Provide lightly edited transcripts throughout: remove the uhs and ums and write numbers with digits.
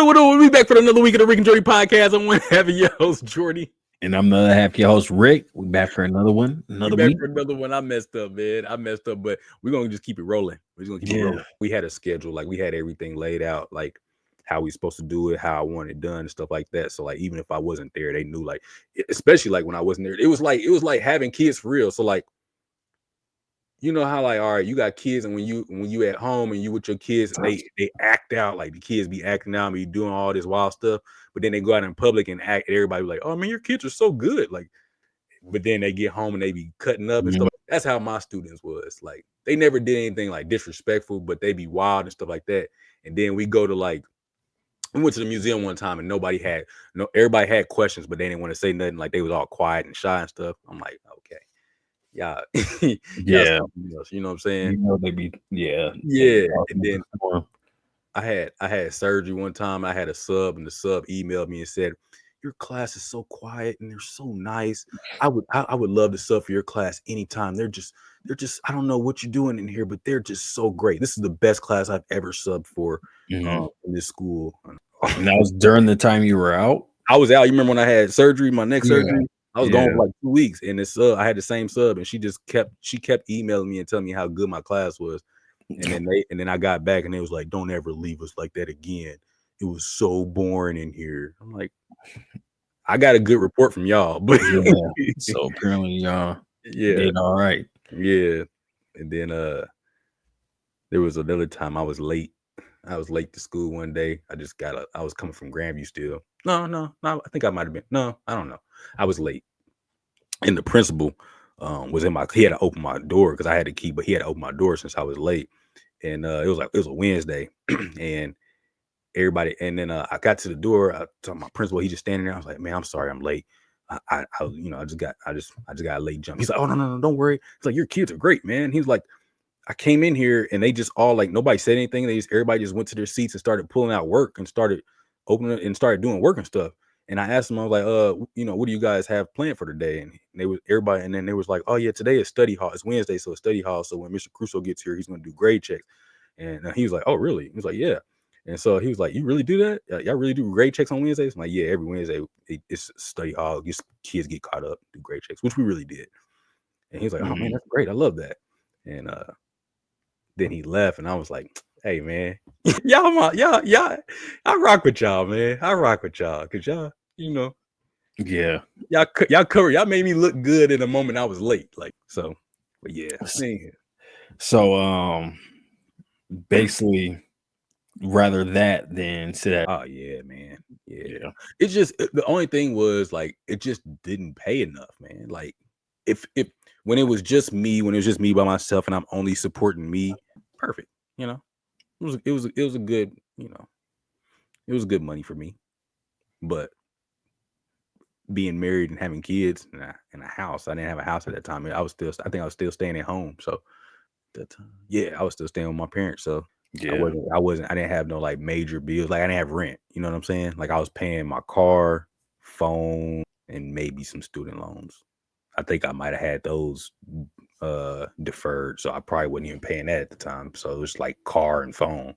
What? We back for another week of the Rick and Jordy podcast. I'm one half of your host, Jordy. And I'm the other half of your host, Rick. We back for another one. Another week. For another one. I messed up, man. But we're going to just keep it rolling. We're just going to keep it rolling. We had a schedule. Like, we had everything laid out, like how we supposed to do it, how I want it done, and stuff like that. So, like, even if I wasn't there, they knew, like, especially, like, when I wasn't there, it was like having kids for real. So, like, you know how, like, all right, you got kids, and when you at home and you with your kids, and they act out, like the kids be acting out, be doing all this wild stuff, but then they go out in public and act, and everybody be like, oh man, your kids are so good, like, but then they get home and they be cutting up and stuff. That's how my students was. Like, they never did anything like disrespectful, but they be wild and stuff like that. And then we go to, like, we went to the museum one time and everybody had questions, but they didn't want to say nothing. Like, they was all quiet and shy and stuff. I'm like, okay. Yeah. Yeah. You know what I'm saying? You know, they be, yeah. And then I had surgery one time. I had a sub, and the sub emailed me and said, your class is so quiet and they're so nice. I would love to sub for your class anytime. They're just, I don't know what you're doing in here, but they're just so great. This is the best class I've ever subbed for in this school. And that was during the time you were out? I was out. You remember when I had surgery, my neck surgery? I was gone for like 2 weeks, and this I had the same sub, and she kept emailing me and telling me how good my class was. And then I got back, and they was like, don't ever leave us like that again. It was so boring in here. I'm like, I got a good report from y'all, but so apparently y'all did all right. Yeah. And then there was another time I was late. I was late to school one day. I was coming from Grandview still. No, I think I might have been. No, I don't know. I was late. And the principal he had to open my door because I had the key, but he had to open my door since I was late. And it was a Wednesday. And everybody, and then I got to the door. I told my principal, he just standing there. I was like, man, I'm sorry, I'm late. I just got a late jump. He's like, oh no, don't worry. He's like, your kids are great, man. He's like, I came in here and they just all, like, nobody said anything. Everybody just went to their seats and started pulling out work and started opening it and started doing work and stuff. And I asked them, I was like, what do you guys have planned for today? And they was everybody, and then they was like, oh yeah, today is study hall. It's Wednesday, so it's study hall. So when Mr. Crusoe gets here, he's going to do grade checks. And he was like, oh really? He was like, yeah. And so he was like, you really do that? Y'all really do grade checks on Wednesdays? I'm like, yeah, every Wednesday it's study hall. Kids get caught up, do grade checks, which we really did. And he's like, oh man, that's great. I love that. And then he left, and I was like, hey man, y'all, I rock with y'all, man. I rock with y'all because y'all, y'all made me look good in the moment I was late. Like, so, but yeah. So basically, rather that than sit at. Oh yeah, man. Yeah. It's just the only thing was, like, it just didn't pay enough, man. Like, if when it was just me by myself and I'm only supporting me, perfect. It was a good, it was good money for me. But being married and having kids in a house, I didn't have a house at that time. I think I was still staying at home. So that time, I was still staying with my parents. So I didn't have no, like, major bills. Like, I didn't have rent. You know what I'm saying? Like, I was paying my car, phone, and maybe some student loans. I think I might have had those deferred, so I probably wasn't even paying that at the time. So it was like car and phone,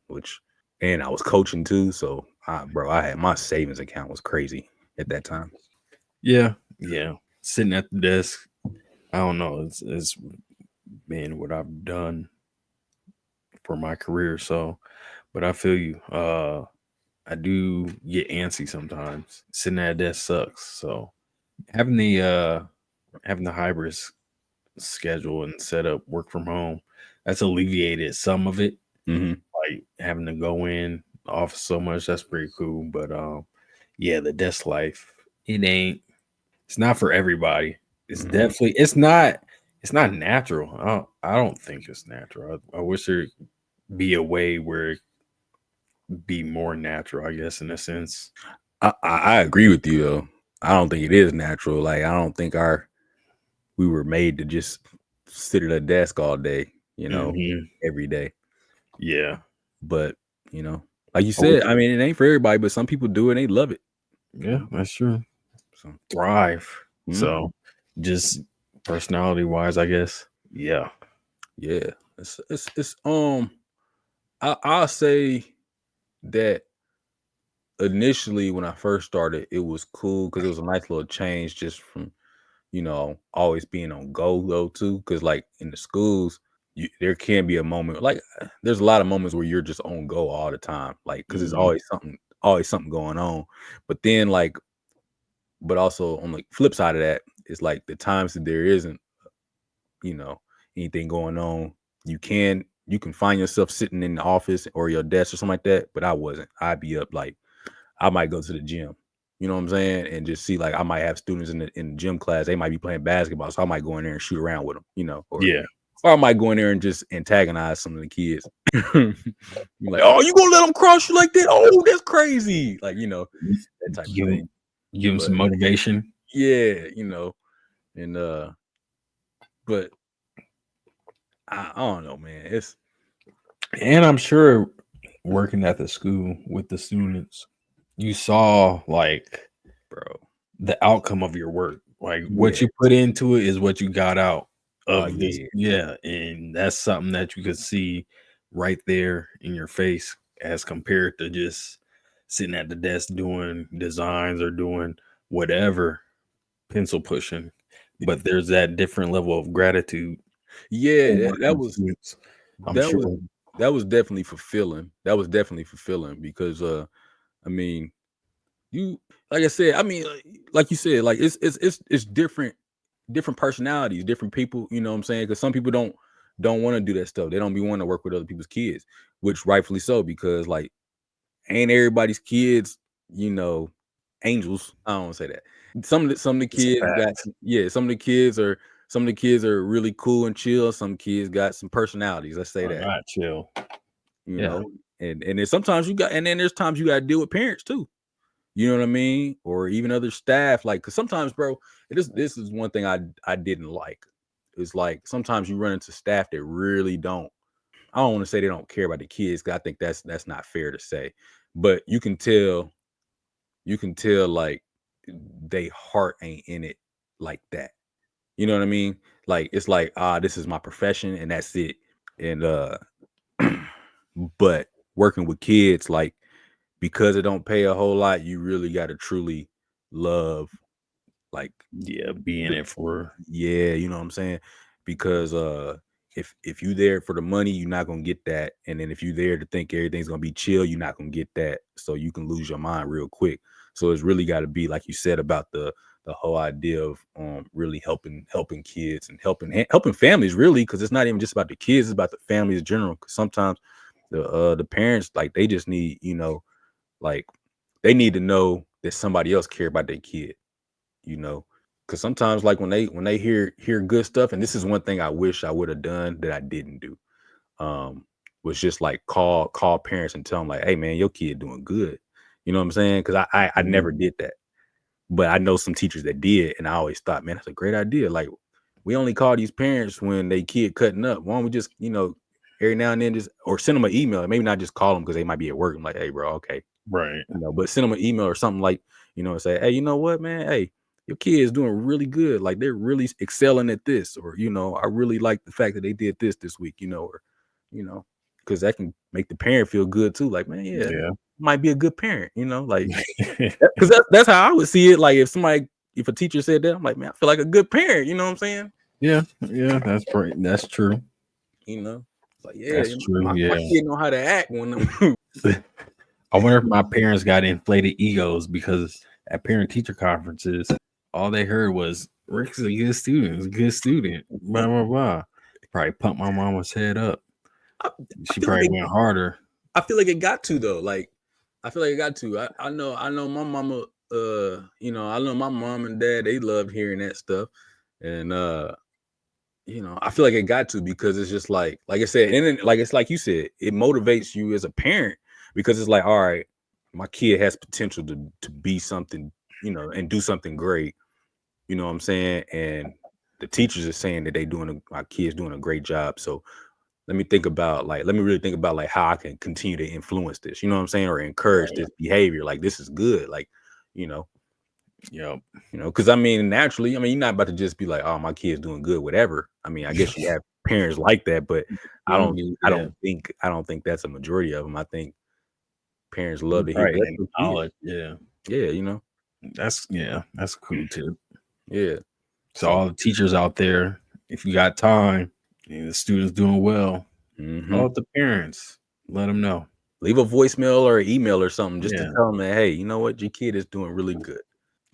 and I was coaching too. So I had, my savings account was crazy at that time. Yeah. Sitting at the desk, I don't know. It's been what I've done for my career. So, but I feel you. I do get antsy sometimes. Sitting at a desk sucks. So having the hybrid schedule and set up work from home, that's alleviated some of it. Like having to go in the office so much, that's pretty cool. But the desk life, it's not for everybody. It's definitely it's not natural. I don't think it's natural. I wish there'd be a way where it be more natural, I guess, in a sense. I agree with you though. I don't think it is natural. Like, I don't think we were made to just sit at a desk all day, every day. Yeah. But, like you said, I mean, it ain't for everybody, but some people do it and they love it. Yeah, that's true. So thrive. So just personality wise, I guess. Yeah. It's I'll say that initially when I first started, it was cool because it was a nice little change just from always being on go though too. Because like in the schools, there can be a moment like there's a lot of moments where you're just on go all the time, like because it's Mhm. always something going on. But then like, but also on the flip side of that is like the times that there isn't you know anything going on, you can find yourself sitting in the office or your desk or something like that. But I wasn't. I'd be up like I might go to the gym. You know what I'm saying? And just see like I might have students in the gym class. They might be playing basketball, so I might go in there and shoot around with them. Yeah. Or I might go in there and just antagonize some of the kids. You're like, oh, you gonna let them cross you like that? Oh, that's crazy. Like that type of Give thing. him give him But some motivation. yeah, and but I don't know, man. It's And I'm sure working at the school with the students, you saw like bro. the outcome of your work. Like what Yeah. you put into it is what you got out Oh of this. yeah. Yeah. And that's something that you could see right there in your face as compared to just sitting at the desk doing designs or doing whatever, pencil pushing. But there's that different level of gratitude Yeah. from That, working that with was students, I'm that sure. was that was definitely fulfilling. That was definitely fulfilling because I mean, you like I said, I mean, like you said, like it's different personalities, different people, you know what I'm saying? Because some people don't want to do that stuff. They don't be wanting to work with other people's kids, which rightfully so, because like ain't everybody's kids, you know, angels. I don't want to say that. Some of the It's a kids got fact. some, yeah, some of the kids are really cool and chill. Some kids got some personalities. Let's say Or that, not chill. you Yeah. know. And then sometimes and then there's times you gotta deal with parents too. You know what I mean? Or even other staff, like, cause sometimes, bro, this is one thing I didn't like. It's like sometimes you run into staff that really don't. I don't want to say they don't care about the kids, cause I think that's not fair to say. But you can tell like they heart ain't in it like that. You know what I mean? Like it's like, this is my profession and that's it. And but working with kids, like because it don't pay a whole lot, you really got to truly love like Yeah. Be in the it for. yeah, you know what I'm saying? Because if you there for the money, you're not gonna get that. And then if you there to think everything's gonna be chill, you're not gonna get that. So you can lose your mind real quick. So it's really got to be like you said about the whole idea of really helping kids and helping families really, because it's not even just about the kids, it's about the families in general. Because sometimes the parents like they just need like they need to know that somebody else care about their kid, you know. Because sometimes like when they hear good stuff, and this is one thing I wish I would have done that I didn't do, um was just like call parents and tell them like, hey man, your kid doing good, you know what I'm saying? Because I Mhm. never did that, but I know some teachers that did, and I always thought, man, that's a great idea. Like we only call these parents when they kid cutting up. Why don't we just every now and then just or send them an email, maybe not just call them because they might be at work. I'm like, hey bro, okay, Right. but send them an email or something like, and say, hey, you know what, man? Hey, your kid is doing really good. Like they're really excelling at this, or I really like the fact that they did this week, or you know, because that can make the parent feel good too. Like, man, yeah, Yeah. might be a good parent, like because that's how I would see it. Like if a teacher said that, I'm like, man, I feel like a good parent. You know what I'm saying? Yeah. Yeah. That's great. That's true. It's like, yeah, That's true. my Yeah. kid know how to act when I wonder if my parents got inflated egos because at parent teacher conferences, all they heard was Rick's a good student, he's a good student, blah blah blah. Probably pumped my mama's head up. I, I She feel like probably went harder. I feel like it got to though. Like I feel like it got to. I know my mama. I know my mom and dad. They loved hearing that stuff, and I feel like it got to because it's just like I said, and then, like it's like you said, it motivates you as a parent because it's like, all right, my kid has potential to be something, and do something great. You know what I'm saying? And the teachers are saying that my kids doing a great job. So let me really think about like how I can continue to influence this, you know what I'm saying, or encourage Right. this behavior. Like this is good. Like, you know, Yep. because I mean, naturally, I mean, you're not about to just be like, oh, my kid's doing good, whatever. I mean, I guess you have parents like that, but I Gonna don't, be I yeah. don't think, I don't think that's a majority of them. I think parents love to hear Right, that's and your kid. knowledge, yeah. Yeah, you know. That's a cool tip. Yeah. So So all the teachers out there, if you got time and the students doing well, call mhm. up the parents, let them know. Leave a voicemail or an email or something just to Yeah, tell them that, hey, you know what, your kid is doing really good.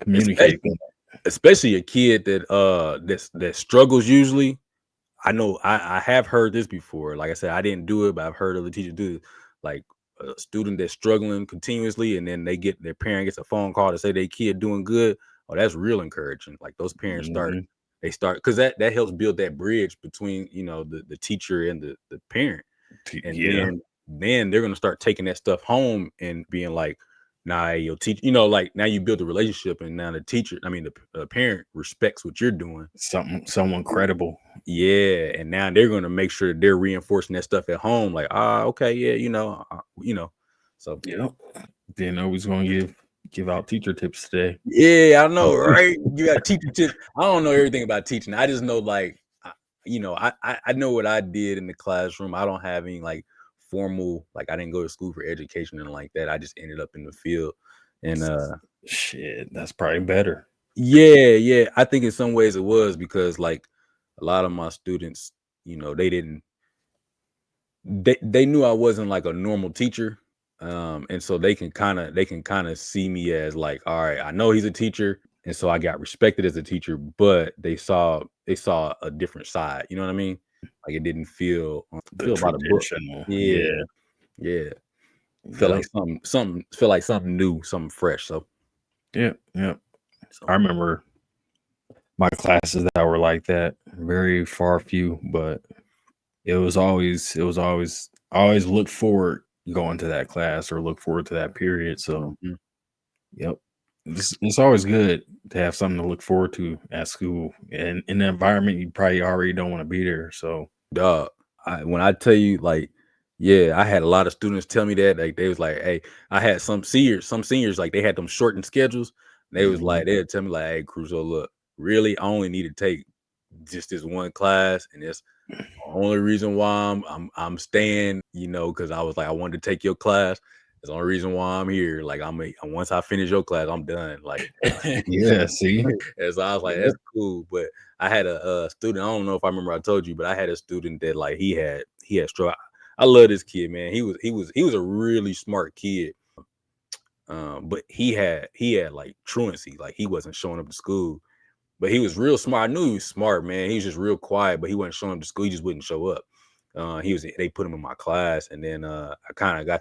communicate Especially with especially a kid that struggles usually. I know I have heard this before. Like I said, I didn't do it, but I've heard other teachers do it. Like a student that's struggling continuously, and then their parent gets a phone call to say their kid doing good. Oh, that's real encouraging. Like those parents Mhm. start because that helps build that bridge between the teacher and the parent, and Yeah, then they're gonna start taking that stuff home and being like, nah, you'll teach. Like now you build a relationship, and now the teacher, I mean the parent respects what you're doing. someone credible. Yeah, and now they're gonna make sure they're reinforcing that stuff at home, like, okay, yeah, so Yep. Then always gonna give out teacher tips today. yeah, I know, right? You got teacher tips. I don't know everything about teaching. I just know, like, I know what I did in the classroom. I don't have any like formal, like, I didn't go to school for education and like that. I just ended up in the field, and Shit, that's probably better. yeah, I think in some ways it was because like a lot of my students, they didn't they knew I wasn't like a normal teacher. And so they can kind of see me as like, all right, I know he's a teacher, and so I got respected as a teacher, but they saw a different side. You know what I mean? Like it didn't The feel by the book. traditional. Yeah, Yeah. yeah. Feel like Yep. something new, something fresh. Yep. Yep. I So remember my classes that were like that. Very far few, but it was always I always look forward going to that class or look forward to that period. So mhm. yep. It's always good to have something to look forward to at school and in an environment you probably already don't want to be there. So Dog, when I tell you, like, yeah, I had a lot of students tell me that, like, they was like, "Hey," I had some seniors, like, they had them shortened schedules. They was mhm. like, they'd tell me like, "Hey, Crusoe, look, really, I only need to take just this one class, and it's the only reason why I'm staying, because I was like, I wanted to take your class. It's the only reason why I'm here. Like, once I finish your class, I'm done. Like, Yeah, see? and so I was like, Yeah. that's cool. But I had a student. I don't know if I remember I told you, but I had a student that like he had struggle. I love this kid, man. He was a really smart kid. But he had like truancy. Like he wasn't showing up to school. But he was real smart. I knew he was smart, man. He was just real quiet, but he wasn't showing up to school. He just wouldn't show up. They put him in my class, and then I kind of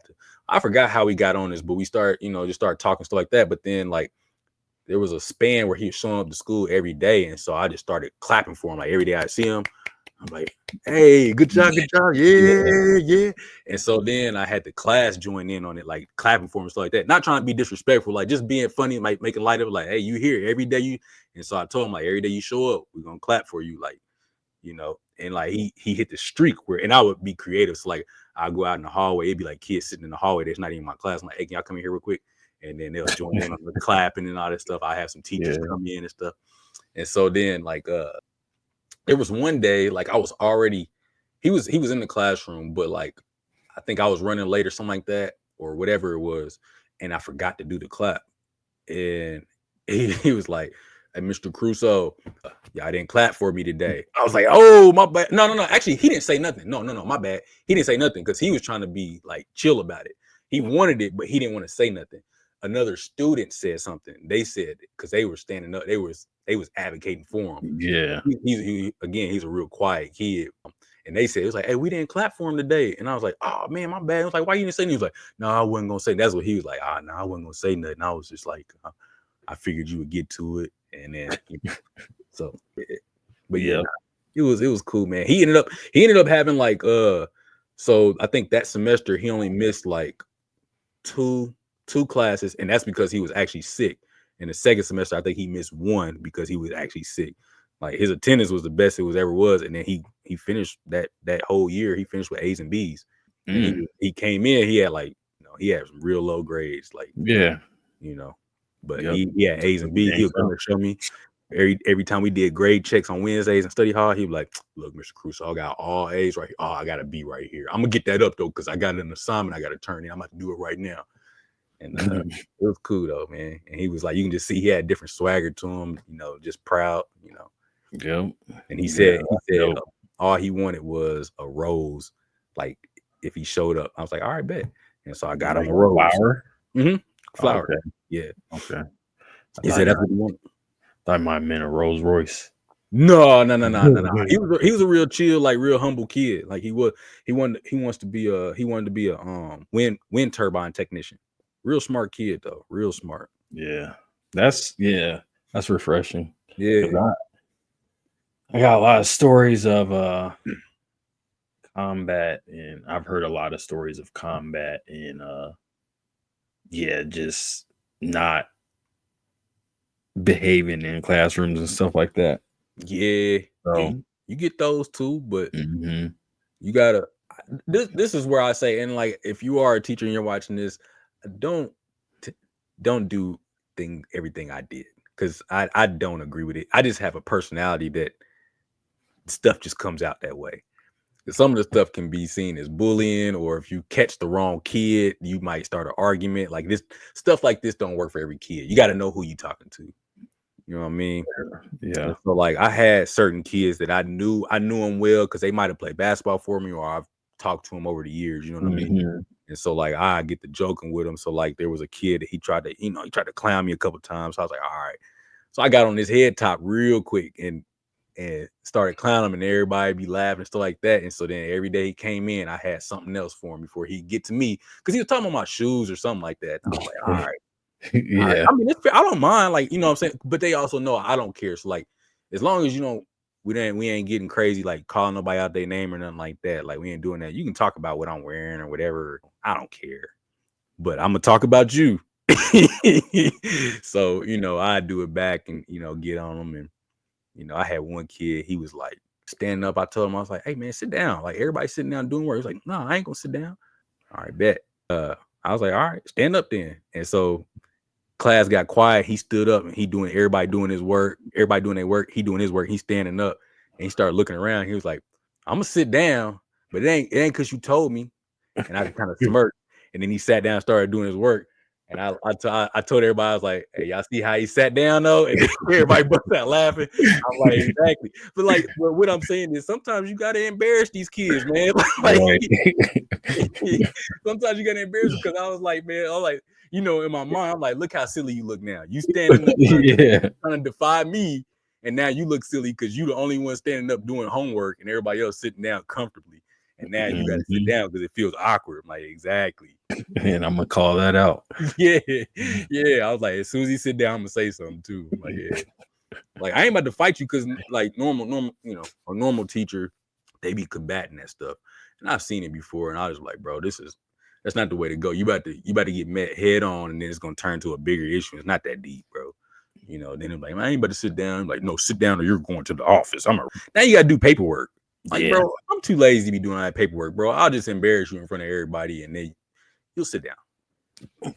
I forgot how we got on this, but we just started talking stuff like that. But then like there was a span where he was showing up to school every day, and so I just started clapping for him. Like every day I see him, I'm like, "Hey, good job, Yeah. yeah, yeah." And so then I had the class join in on it, like clapping for him and stuff like that. Not trying to be disrespectful, like just being funny, like making light of it. Like, "Hey, you here every day you?" And so I told him like, every day you show up, we're gonna clap for you, like and like he hit the streak where, and I would be creative. So like I'll go out in the hallway, it'd be like kids sitting in the hallway. That's not even my class. I'm like, hey, can y'all come in here real quick? And then they'll join in on the clapping and all that stuff. I have some teachers Yeah. come in and stuff. And so then like there was one day like I was already he was in the classroom, but like I think I was running late or something like that, or whatever it was, and I forgot to do the clap. And he was like, "Hey, Mr. Crusoe, yeah, I didn't clap for me today." I was like, "Oh, my bad." No, no, no. Actually, he didn't say nothing. No, no, no, my bad. He didn't say nothing because he was trying to be like chill about it. He wanted it, but he didn't want to say nothing. Another student said something. They said because they were standing up. They was advocating for him. Yeah. He's a real quiet kid. And they said, it was like, "Hey, we didn't clap for him today." And I was like, "Oh man, my bad." I was like, "Why you didn't say anything?" He was like, "No, I wasn't gonna say." That's what he was like. No, I wasn't gonna say nothing. I was just like, I figured you would get to it, and then so. But yeah, Yep. nah, it was cool, man. He ended up having like so I think that semester he only missed like two two classes, and that's because he was actually sick. In the second semester, I think he missed one because he was actually sick. Like his attendance was the best it was ever was, and then he finished that whole year. He finished with A's and B's, and he Mm. he came in. He had like he had some real low grades, like Yeah. you know, but Yep. he had A's and B's. He Think would come so. and show me every time we did grade checks on Wednesdays and study hall. He'd be like, "Look, Mr. Crusoe, I got all A's right here. Oh, I got a B right here. I'm gonna get that up though because I got an assignment I got to turn in. I'm about to do it right now." And it was cool though, man. And he was like, you can just see he had different swagger to him, just proud, Yep. And he Yeah, said dope. all he wanted was a rose, like if he showed up. I was like, all right, bet. And so I got him Like a rose. flower. Flower. Okay. Yeah. Okay. I He thought said you that's what he wanted. might have meant a Rolls Royce. No. He was a real chill, like real humble kid. Like he wants to be a wind turbine technician. Real smart kid though. Real smart. Yeah. That's refreshing. Yeah. I got a lot of stories of combat, and I've heard a lot of stories of combat and just not behaving in classrooms and stuff like that. Yeah. So You get those too, but mhm. you gotta. This is where I say, and like, if you are a teacher and you're watching this, don't do everything I did, because I don't agree with it. I just have a personality that stuff just comes out that way. Some of the stuff can be seen as bullying, or if you catch the wrong kid, you might start an argument. Like this stuff like this don't work for every kid. You got to know who you talking to. You know what I mean? Yeah. And so like I had certain kids that I knew them well because they might have played basketball for me, or I've talked to them over the years. You know what I mean? Mhm. And so like I get to joking with him. So like there was a kid that he tried to clown me a couple times. So I was like, all right. So I got on his head top real quick and started clowning him, and everybody be laughing and stuff like that. And so then every day he came in, I had something else for him before he'd get to me, because he was talking about my shoes or something like that. And I was like, all right. Yeah. I mean, it's fair. I don't mind, like, you know what I'm saying? But they also know I don't care. So like, as long as we ain't getting crazy, like calling nobody out their name or nothing like that. Like, we ain't doing that. You can talk about what I'm wearing or whatever. I don't care. But I'm gonna talk about you. So, I do it back and get on them. And I had one kid, he was like standing up. I told him, I was like, hey man, sit down. Like, everybody's sitting down doing work. He's like, no, I ain't gonna sit down. All right, bet. I was like, all right, stand up then. And so class got quiet. He stood up and everybody doing his work. Everybody doing their work. He doing his work. He's standing up and he started looking around. He was like, I'm gonna sit down, but it ain't because you told me. And I kind of smirked. And then he sat down and started doing his work. And I told everybody, I was like, hey, y'all see how he sat down though? And then everybody busted out laughing. I'm like, exactly. But like, what I'm saying is sometimes you gotta embarrass these kids, man. Like, sometimes you gotta embarrass them, because I was like, man, I'm like, in my mind, I'm like, look how silly you look now. You standing up trying to defy me, and now you look silly because you the only one standing up doing homework and everybody else sitting down comfortably. And now you got to sit down because it feels awkward. I'm like, exactly. And I'm gonna call that out. Yeah. I was like, as soon as he sit down, I'm gonna say something too. I'm like, yeah. Like, I ain't about to fight you, because like normal, a normal teacher, they be combating that stuff. And I've seen it before, and I was like, bro, that's not the way to go. You about to get met head on, and then it's gonna turn to a bigger issue. It's not that deep, bro. Then it's like, man, I ain't about to sit down. I'm like, no, sit down or you're going to the office. Now you gotta do paperwork. Like, bro, I'm too lazy to be doing that paperwork, bro. I'll just embarrass you in front of everybody, and then you'll sit down.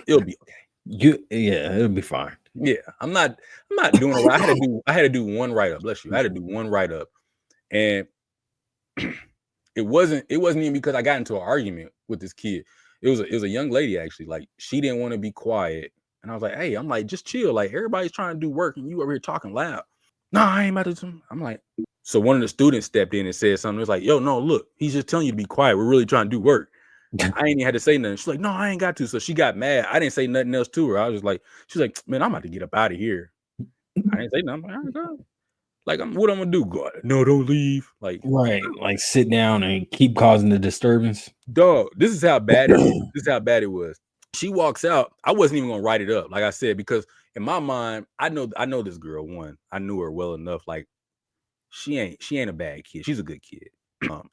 It'll be okay. It'll be fine. Yeah, I'm not doing it. I had to do one write up. Bless you. I had to do one write up, and it wasn't even because I got into an argument with this kid. It was a young lady, actually. Like, she didn't want to be quiet, and I was like, hey, I'm like, just chill. Like, everybody's trying to do work, and you over here talking loud. No, I ain't about to. I'm like, so one of the students stepped in and said something. It was like, yo, no, look, he's just telling you to be quiet. We're really trying to do work. I ain't even had to say nothing. She's like, no, I ain't got to. So she got mad. I didn't say nothing else to her. I was just like, she's like, man, I'm about to get up out of here. I didn't say nothing. I'm like, all right, go. Like, what I'm gonna do? Go, no, don't leave. Like, right, like sit down and keep causing the disturbance. Dog, this is how bad it is. This is how bad it was. She walks out. I wasn't even gonna write it up, like I said, because in my mind, I know this girl. One, I knew her well enough. Like, she ain't a bad kid. She's a good kid.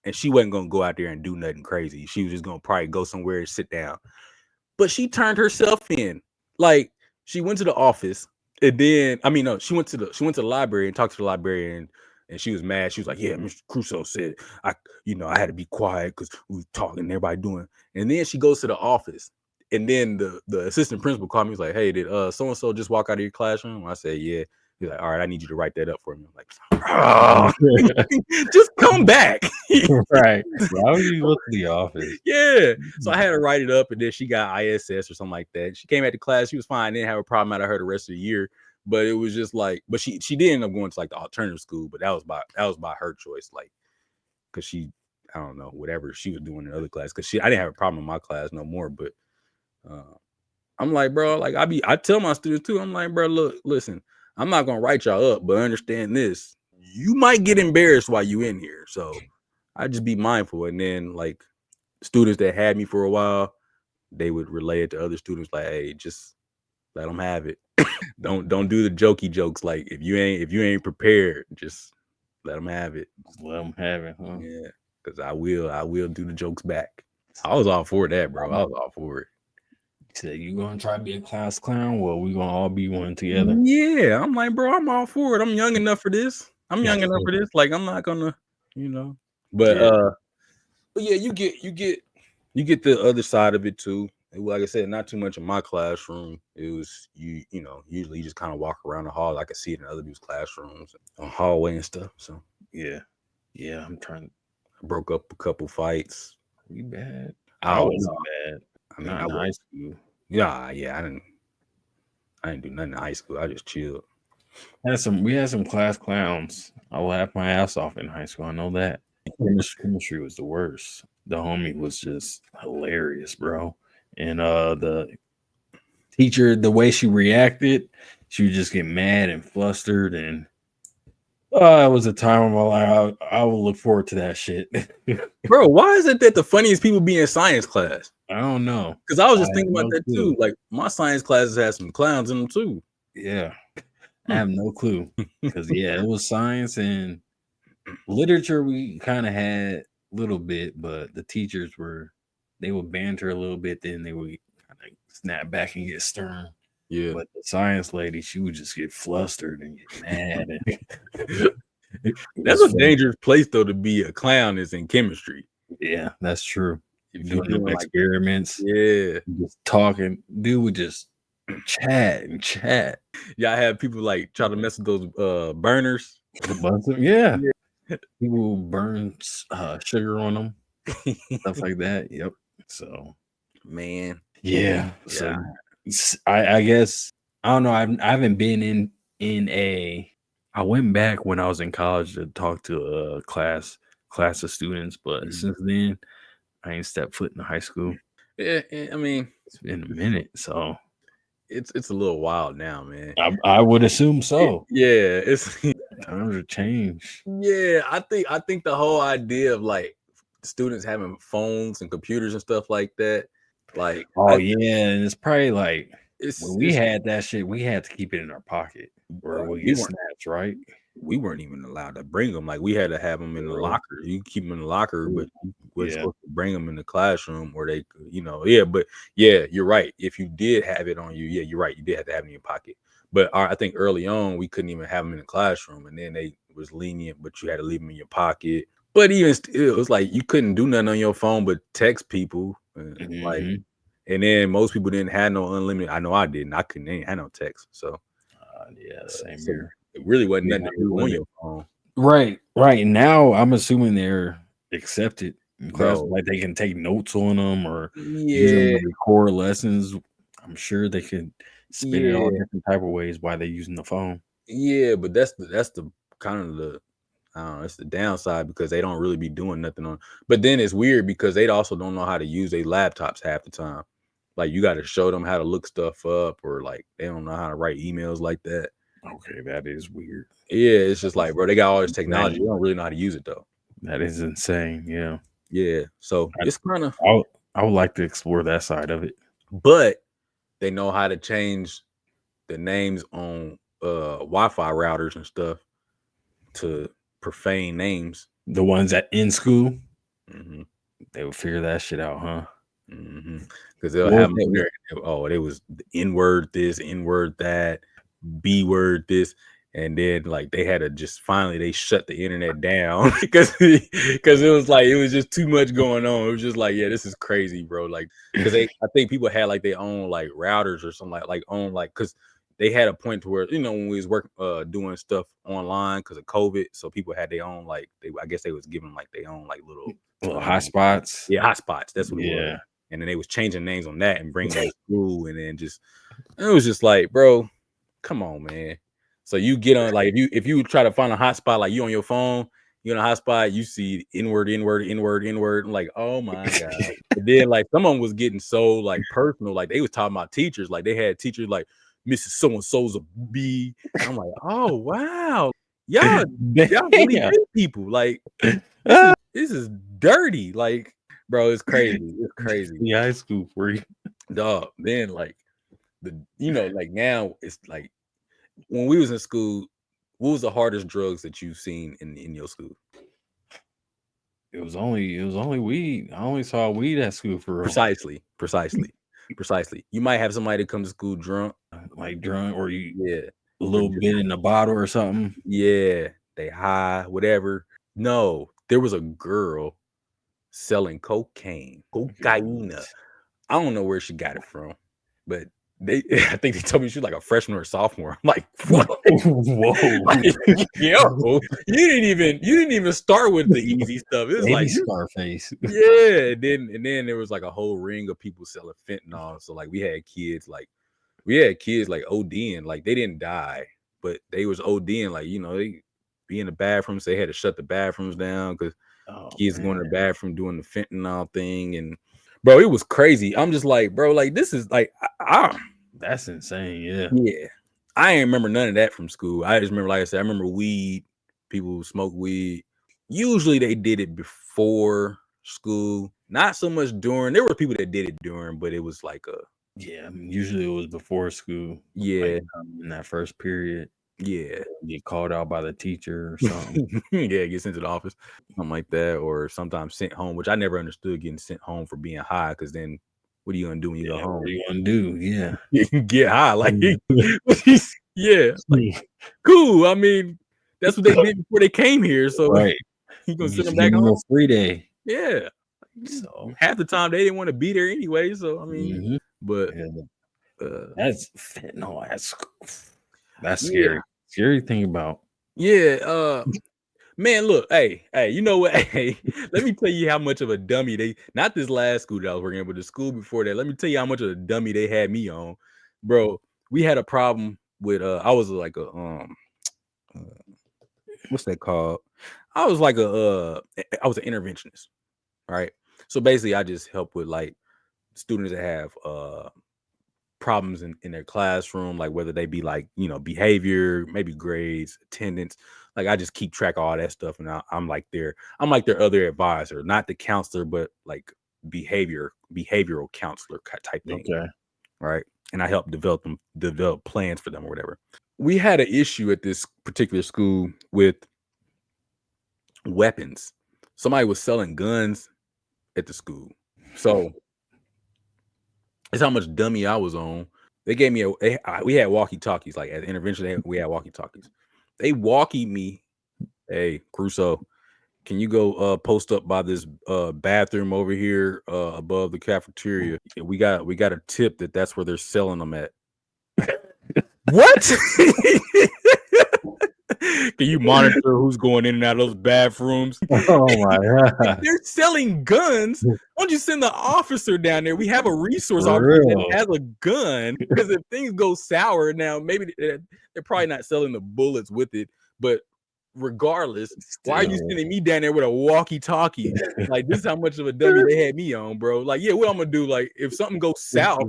And she wasn't gonna go out there and do nothing crazy. She was just gonna probably go somewhere and sit down. But she turned herself in. Like, she went to the office, and then no, she went to the library and talked to the librarian, and she was mad. She was like, yeah, Mr. Crusoe said I had to be quiet because we were talking and everybody doing. And then she goes to the office, and then the assistant principal called me. He was like, hey, did so and so just walk out of your classroom? I said, yeah. He's like, all right, I need you to write that up for me. I'm like, oh, just come back. Right. Why would you look to the office? Yeah. So I had her write it up, and then she got ISS or something like that. She came at the class. She was fine. Didn't have a problem out of her the rest of the year. But it was just like, but she did end up going to like the alternative school, but that was by her choice, like, because she, I don't know, whatever she was doing in other class. Because I didn't have a problem in my class no more. But I'm like, bro, like I tell my students too. I'm like, bro, look, listen, I'm not gonna write y'all up, but understand this: you might get embarrassed while you in here. So I just be mindful. And then like students that had me for a while, they would relay it to other students, like, hey, just let them have it. Don't do the jokey jokes. Like if you ain't prepared, just let them have it. Just let them have it, huh? Yeah, because I will do the jokes back. I was all for that, bro. I was all for it. Said you gonna try to be a class clown? Well, we gonna all be one together. Yeah, I'm like, bro, I'm all for it. I'm young enough for this. I'm young enough for this. Like, I'm not gonna, you know. But Yeah. but yeah, you get the other side of it too. Like I said, not too much in my classroom. It was you know, usually you just kind of walk around the hall. I could see it in other people's classrooms, on hallway and stuff. So Yeah. I'm trying. I broke up a couple fights. We bad. I I was wasn't bad. I mean, Not I in high was. school. Yeah, I didn't do nothing in high school. I just chilled. We had some class clowns. I laughed my ass off in high school. I know that. Chemistry was the worst. The homie was just hilarious, bro. And the teacher, the way she reacted, she would just get mad and flustered. And it was a time of my life. I will look forward to that shit. Bro, why is it that the funniest people be in science class? I don't know. Because I was I just have thinking about no that clue. too. Like my science classes had some clowns in them too. Yeah. I have no clue. Because, yeah, it was science and literature we kind of had a little bit, but the teachers they would banter a little bit, then they would kind of snap back and get stern. Yeah. But the science lady, she would just get flustered and get mad. And it That's was a funny. dangerous place though to be a clown is in chemistry. Yeah, that's true. If you're Doing them doing like experiments, yeah. just talking, dude would just chat and chat. Y'all have people like try to mess with those burners. Yeah, Yeah. people burn sugar on them, stuff like that. Yep. So Man. yeah. So Yeah. I guess I don't know. I haven't been in a. I went back when I was in college to talk to a class of students, but Mhm. since then I ain't stepped foot in high school. Yeah, I mean, It's been a minute, so it's a little wild now, man. I would assume so. Yeah, it's Times have changed. yeah, I think the whole idea of like students having phones and computers and stuff like that, like Oh yeah, and it's probably like when we it's had that shit, we had to keep it in our pocket or we we get weren't snatched, right? we weren't even allowed to bring them. Like we had to have them in the Really? locker. You keep them in the locker, but you wasn't Yeah. supposed to bring them in the classroom where they could, yeah. But yeah, you're right. If you did have it on you, yeah, you're right. You did have to have it in your pocket. But I think early on we couldn't even have them in the classroom, and then they was lenient, but you had to leave them in your pocket. But even still, it was like you couldn't do nothing on your phone but text people, like. Mm-hmm. And then most people didn't have no unlimited. I know I didn't. I couldn't ain't have no text, so Yeah, same so here. it really wasn't We nothing didn't to have a do on limit. your phone. Right. Now I'm assuming they're accepted in class, Bro, like they can take notes on them or use them yeah, to record lessons. I'm sure they could spin it all yeah, different type of ways while they're using the phone. yeah, but that's the kind of the I don't know, it's the downside because they don't really be doing nothing on. But then it's weird because they also don't know how to use their laptops half the time. Like you got to show them how to look stuff up, or like they don't know how to write emails like that. Okay, that is weird. Yeah, it's just That is like, bro, they got all this technology. They insane. don't really know how to use it though. That is insane. Yeah. Yeah, so I it's kind of, I would I would like to explore that side of it. but they know how to change the names on Wi-Fi routers and stuff to profane names. The ones that in school, Hmm. they would figure that shit out, huh? Because they'll What have was them on that? there. Oh, it was the N word this, N word that, B word this, and then like they had to just finally they shut the internet down because it was like it was just too much going on. It was just like, yeah, this is crazy, bro. Like because I think people had like their own like routers or something like own like because they had a point to where, when we was doing stuff online because of COVID, so people had their own I guess they was giving like their own like little hotspots. Yeah, hotspots. That's what it was. Yeah. And then they was changing names on that and bringing them to school, and then it was just like, bro, come on, man. So you get on like if you try to find a hotspot, like you on your phone, you on a hotspot, you see inward, I'm like, oh my god. But then like someone was getting so like personal, like they was talking about teachers, like they had teachers like Mrs. So and so's a B. I'm like, oh wow, y'all really Yeah. hate people. Like this is dirty. Like, bro, it's crazy. It's crazy. The high school for you, Dog. Then like like now it's like when we was in school, what was the hardest drugs that you've seen in your school? it was only weed. I only saw weed at school for real. Precisely. You might have somebody that comes to school drunk, like drunk, or you yeah, a little bit in a bottle or something. yeah, they high, whatever. No, there was a girl selling cocaine. I don't know where she got it from, but I think they told me she was like a freshman or a sophomore. I'm like, what? Whoa. Like, yo, you didn't even start with the easy stuff. It was Maybe like Scarface. yeah, and then there was like a whole ring of people selling fentanyl. So like we had kids like ODing, like they didn't die, but they was ODing, like they be in the bathroom, so they had to shut the bathrooms down because kids going to the bathroom doing the fentanyl thing. And bro, it was crazy. I'm just like, bro, like this is like that's insane. Yeah. I ain't remember none of that from school. I just remember, like I said, I remember weed. People who smoke weed. Usually they did it before school, not so much during. There were people that did it during, but it was like usually it was before school. Yeah, like, in that first period. Yeah, get called out by the teacher or something. Yeah, get sent to the office, something like that, or sometimes sent home, which I never understood getting sent home for being high. Because then, what are you gonna do when you go home? What are you gonna do? Yeah, get high, like yeah, like cool. I mean, that's what they did before they came here. So right, you gonna send them back home? A free day. Yeah. So half the time they didn't want to be there anyway. So I mean, but that's fentanyl. That's scary. Yeah. Scary thing about. Yeah. Man, look, hey, you know what? Hey, let me tell you how much of a dummy not this last school that I was working at, but the school before that. Let me tell you how much of a dummy they had me on. Bro, we had a problem with I was like a what's that called? I was like I was an interventionist. Right. So basically I just help with like students that have problems in their classroom, like whether they be like, behavior, maybe grades, attendance. Like I just keep track of all that stuff, and I'm like their other advisor, not the counselor, but like behavioral counselor type thing. Okay. Right. And I help develop plans for them or whatever. We had an issue at this particular school with weapons. Somebody was selling guns at the school. So it's how much dummy I was on. They gave me we had walkie-talkies, like at intervention, we had walkie-talkies. They walkie me, hey, Crusoe, can you go post up by this bathroom over here above the cafeteria? We got a tip that's where they're selling them at. What? Can you monitor who's going in and out of those bathrooms? Oh my god! If they're selling guns, why don't you send the officer down there? We have a resource officer that has a gun, because if things go sour, now maybe they're probably not selling the bullets with it, but regardless, why are you sending me down there with a walkie-talkie? Like, this is how much of a dummy they had me on, bro. Like, yeah, what I'm gonna do? Like, if something goes south,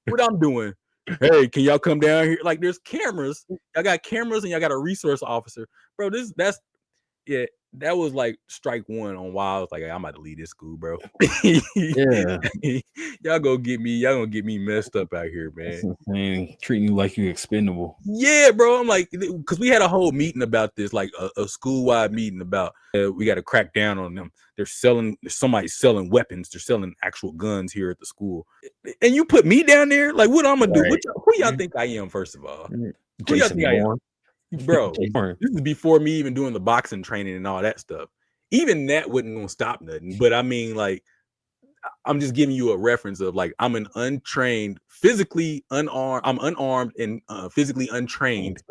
what I'm doing? Hey, can y'all come down here? Like, there's cameras. Y'all got cameras and y'all got a resource officer, bro. That was like strike one on why I was like, hey, I'm about to leave this school, bro. Yeah. Y'all gonna get me messed up out here, man. Treating you like you expendable. Yeah, bro. I'm like, because we had a whole meeting about this, like a school-wide meeting about we got to crack down on them. Somebody's selling weapons. They're selling actual guns here at the school. And you put me down there? Like, what I'm gonna do? Who y'all think I am, first of all? Who y'all think I am? Bro, this is before me even doing the boxing training and all that stuff. Even that wouldn't stop nothing. But I mean, like, I'm just giving you a reference of like I'm an untrained, physically unarmed. I'm unarmed and physically untrained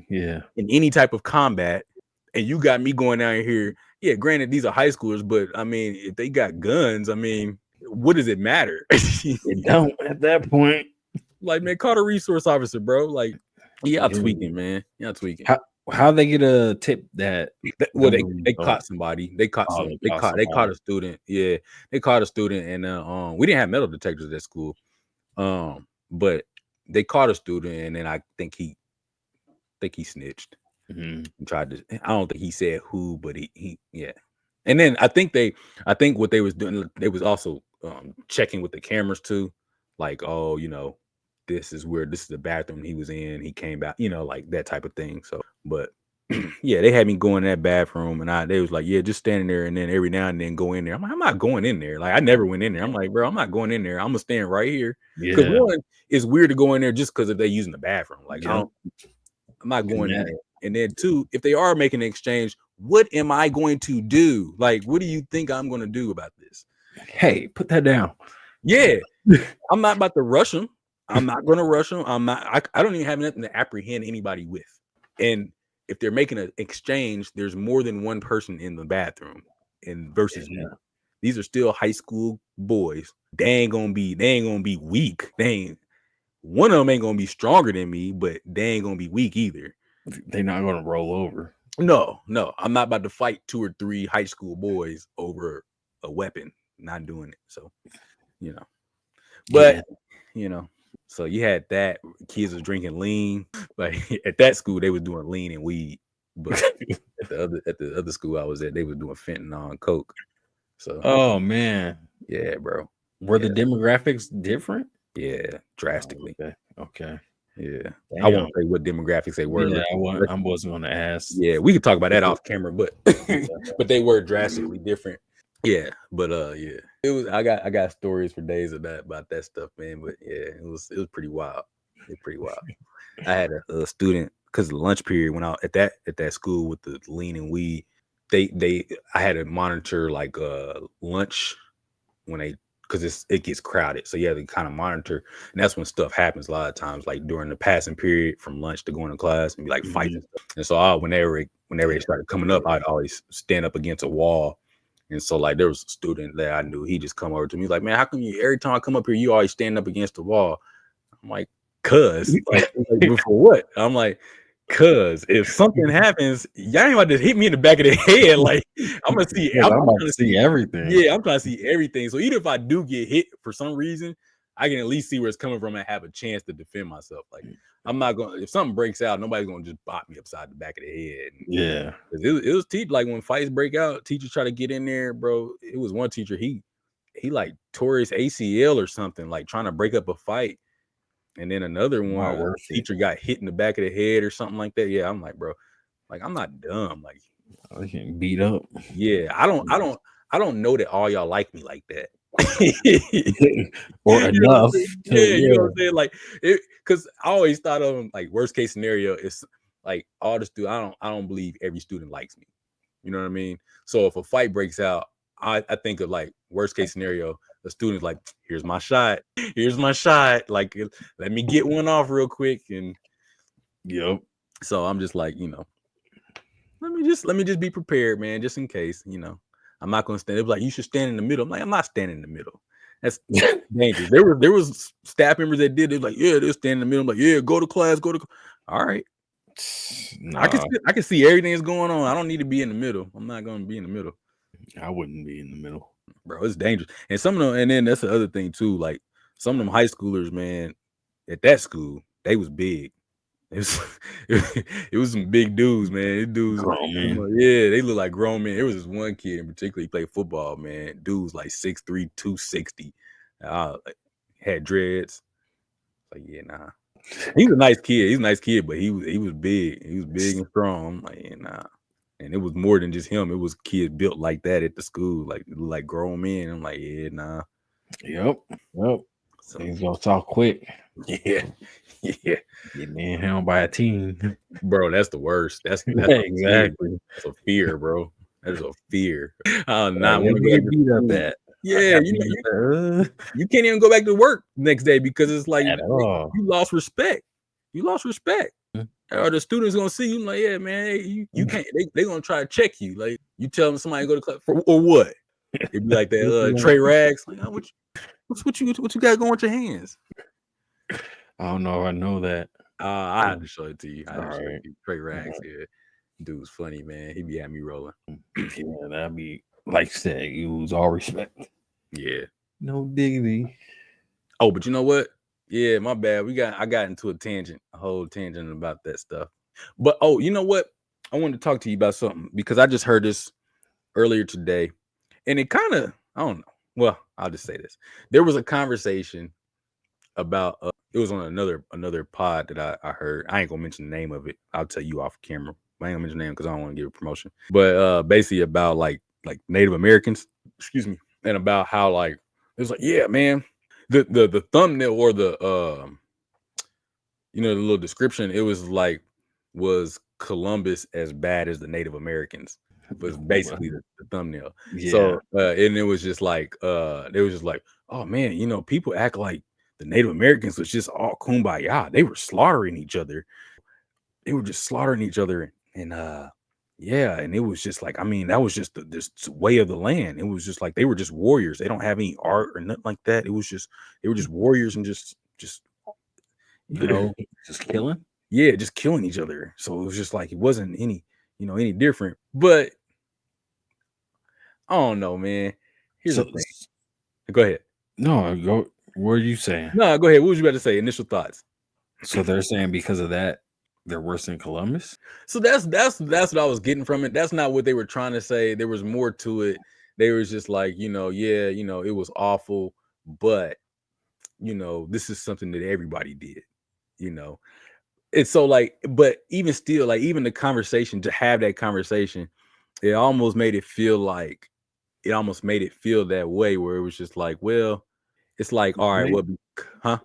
Yeah. in any type of combat, and you got me going down here. Yeah, granted, these are high schoolers, but I mean, if they got guns, I mean, what does it matter? It don't at that point. Like, man, call the resource officer, bro. Like, yeah, I'm Yeah. tweaking, man. Yeah, I'm tweaking. How they get a tip that Well, they caught somebody. They caught Oh, some. they caught They caught somebody. a student. Yeah, they caught a student, and we didn't have metal detectors at school. But they caught a student, and then I think he snitched. Mhm. And tried to. I don't think he said who, but he yeah. And then I think what they was doing, they was also checking with the cameras too, like, oh, this is the bathroom he was in. He came back, like that type of thing. So, but yeah, they had me go in that bathroom, and they was like, yeah, just standing there, and then every now and then go in there. I'm like, I'm not going in there. Like, I never went in there. I'm like, bro, I'm not going in there. I'm gonna stand right here. Because Yeah. one, it's weird to go in there just because if they using the bathroom. Like, Yeah. I'm not going in there. And then two, if they are making an exchange, what am I going to do? Like, what do you think I'm going to do about this? Hey, put that down. Yeah, I'm not about to rush them. I'm not going to rush them. I'm not. I don't even have nothing to apprehend anybody with. And if they're making an exchange, there's more than one person in the bathroom. And versus me, these are still high school boys. They ain't gonna be weak. One of them ain't gonna be stronger than me, but they ain't gonna be weak either. They're not gonna roll over. No, I'm not about to fight 2 or 3 high school boys over a weapon. Not doing it. So, but so you had that. Kids was drinking lean. Like at that school, they was doing lean and weed. But at the other school I was at, they was doing fentanyl and coke. So, oh man, yeah, bro. Were the demographics different? Yeah, drastically. Okay. Yeah. Damn. I won't say what demographics they were. Yeah, I wasn't going to ask. Yeah, we could talk about that off camera, but but they were drastically different. Yeah, but yeah, it was. I got stories for days about that stuff, man. But yeah, it was pretty wild. I had a student because the lunch period when I at that school with the lean and weed, I had to monitor like lunch when they. Because it gets crowded, so you have to kind of monitor, and that's when stuff happens a lot of times, like during the passing period from lunch to going to class, and be like fights and stuff. And so whenever it started coming up, I'd always stand up against a wall. And so like there was a student that I knew, he just come over to me like, man, how come every time I come up here, you always stand up against the wall? I'm like, cuz like before what? I'm like, cuz if something happens, y'all ain't about to hit me in the back of the head. Like I'm gonna see. I'm about to see everything. Yeah, I'm trying to see everything. So even if I do get hit for some reason, I can at least see where it's coming from and have a chance to defend myself. Like I'm not gonna. If something breaks out, nobody's gonna just bop me upside the back of the head. Yeah, it was like when fights break out, teachers try to get in there, bro. It was one teacher. He like tore his ACL or something, like trying to break up a fight. And then another one, teacher got hit in the back of the head or something like that. Yeah, I'm like, bro, like I'm not dumb. Like I can beat up. Yeah, I don't know that all y'all like me like that. Or enough. You know what I'm saying? Like because I always thought of them like worst case scenario is like all the students. I don't believe every student likes me. You know what I mean? So if a fight breaks out, I think of like worst case scenario, the student's like, here's my shot. Like, let me get one off real quick. And so I'm just like, let me just be prepared, man, just in case, I'm not gonna stand. It was like, you should stand in the middle. I'm like, I'm not standing in the middle. That's dangerous. There was staff members that did it, like, yeah, they'll stand in the middle. I'm like, yeah, go to class, all right. Nah. I can see everything that's going on. I don't need to be in the middle. I'm not gonna be in the middle. I wouldn't be in the middle. Bro, it's dangerous. And some of them, and then that's the other thing too. Like some of them high schoolers, man, at that school, they was big. It was some big dudes, man. Dudes, yeah, they look like grown men. There was this one kid in particular, he played football, man. Dude's like 6'3", 260. Had dreads. Like, yeah, nah. He's a nice kid. But he was big. He was big and strong. I'm like, yeah, nah. And it was more than just him. It was kids built like that at the school, like grown men. I'm like, yeah, nah. Yep. So, things gonna talk quick. Yeah. Get manhandled by a teen. Bro, that's the worst. That's exactly. That's a fear, bro. That is a fear. I not want to get beat up at. Yeah, you can't even go back to work next day because it's like at all. you lost respect. You lost respect. Or the students gonna see you like, yeah, man, hey, you can't. They gonna try to check you. Like you tell them somebody go to class for or what? It'd be like that Trey Rags. Like, oh, what you got going with your hands? I don't know if I know that. I have to show it to you. All right. Trey Rags here. Dude's funny, man. He be having me rolling. Yeah, that'd be like say use all respect. Yeah. No diggity. Oh, but you know what? Yeah, my bad. I got into a whole tangent about that stuff. But oh, you know what? I wanted to talk to you about something because I just heard this earlier today, and it kind of I don't know. Well, I'll just say this: there was a conversation about it was on another pod that I heard. I ain't gonna mention the name of it. I'll tell you off camera. I ain't gonna mention the name because I don't want to give a promotion. But basically about like Native Americans, excuse me, and about how like it was like, yeah, man, the thumbnail or the the little description, it was like, was Columbus as bad as the Native Americans? Was basically the thumbnail. Yeah. So and it was just like they was just like, oh man, people act like the Native Americans was just all kumbaya. They were slaughtering each other. They were just slaughtering each other. And yeah, and it was just like, I mean, that was just this way of the land. It was just like they were just warriors. They don't have any art or nothing like that. It was just they were just warriors and just just killing. Yeah, just killing each other. So it was just like it wasn't any different. But I don't know, man. Here's the thing. Go ahead. No, go. What are you saying? No, go ahead. What was you about to say? Initial thoughts. So they're saying because of that, they're worse than Columbus. So that's what I was getting from it. That's not what they were trying to say. There was more to it. They was just like, it was awful, but this is something that everybody did. It's so like, but even still, like even the conversation, to have that conversation, it almost made it feel that way, where it was just like, well, it's like, all right, what, huh?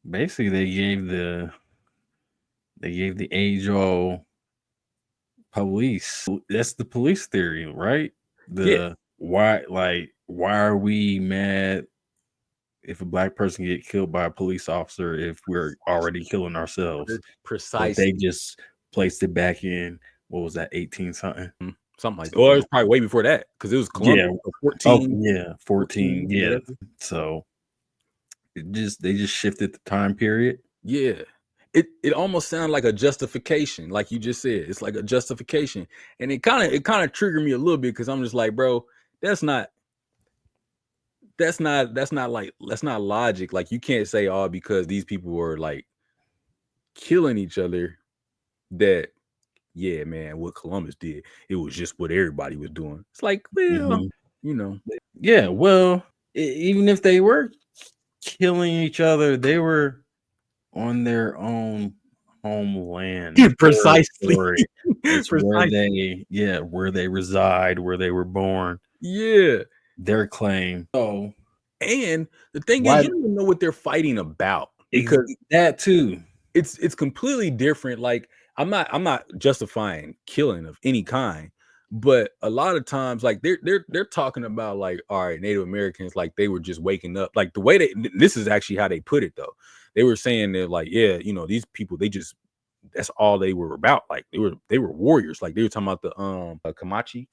Basically, they gave the age-old police. That's the police theory, right? Why are we mad if a black person get killed by a police officer if we're already killing ourselves? Precisely. But they just placed it back in, what was that, 18 something? Something like that. Or it was probably way before that, because it was Columbus, 14. 14. Yeah. So they just shifted the time period. Yeah. It almost sounded like a justification, like you just said. It's like a justification. And it kind of triggered me a little bit, because I'm just like, bro, that's not logic. Like, you can't say, oh, because these people were like killing each other, that, yeah, man, what Columbus did, it was just what everybody was doing. It's like, well, yeah, well, even if they were killing each other, they were on their own homeland. Precisely. It's where they reside, where they were born. Yeah. Their claim. Oh, and the thing is, you don't even know what they're fighting about, because that too. It's completely different. Like, I'm not justifying killing of any kind, but a lot of times, like, they're talking about, like, all right, Native Americans, like, they were just waking up. Like, the way this is actually how they put it, though. They were saying that, like, yeah, these people, that's all they were about. Like, they were warriors. Like, they were talking about the Comanche.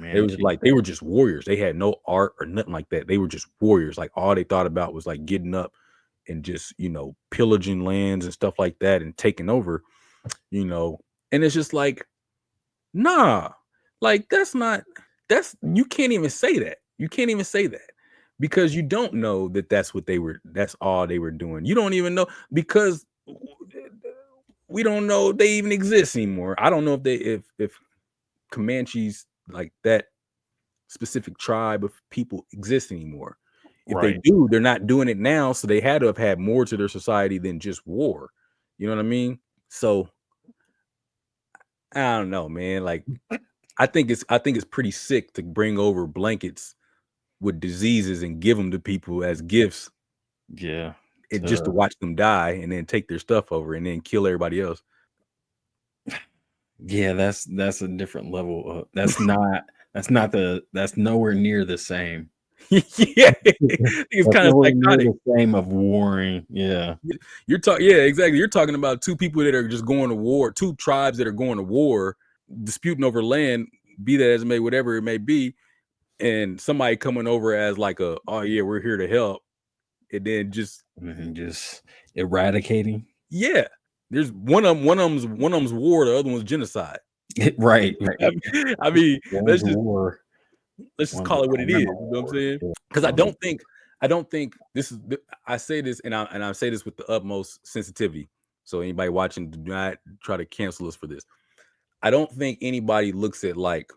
It was like they were just warriors. They had no art or nothing like that. They were just warriors. Like, all they thought about was like getting up and just pillaging lands and stuff like that and taking over. And it's just like, nah, like you can't even say that. You can't even say that, because you don't know that's all they were doing. You don't even know, because we don't know they even exist anymore. I don't know if Comanches, like that specific tribe of people, exist anymore. If they do, they're not doing it now, so they had to have had more to their society than just war. You know what I mean? So I don't know, man. Like, I think it's pretty sick to bring over blankets with diseases and give them to people as gifts. Yeah. And just to watch them die and then take their stuff over and then kill everybody else. Yeah, that's a different level. That's nowhere near the same. Yeah, it's That's kind of nowhere near psychotic. the same of warring. Yeah. You're talking, yeah, exactly. You're talking about two people that are just going to war, two tribes that are going to war, disputing over land, be that as it may, whatever it may be, and somebody coming over as like a, oh yeah, we're here to help, and then just And just eradicating. yeah, there's one of them's war, the other one's genocide. Right. I mean, One's war, let's just one's call it what it is. environmental You know what I'm war. saying? Yeah. Because I mean, I don't think this is. I say this, and I say this with the utmost sensitivity. So anybody watching, do not try to cancel us for this. I don't think anybody looks at like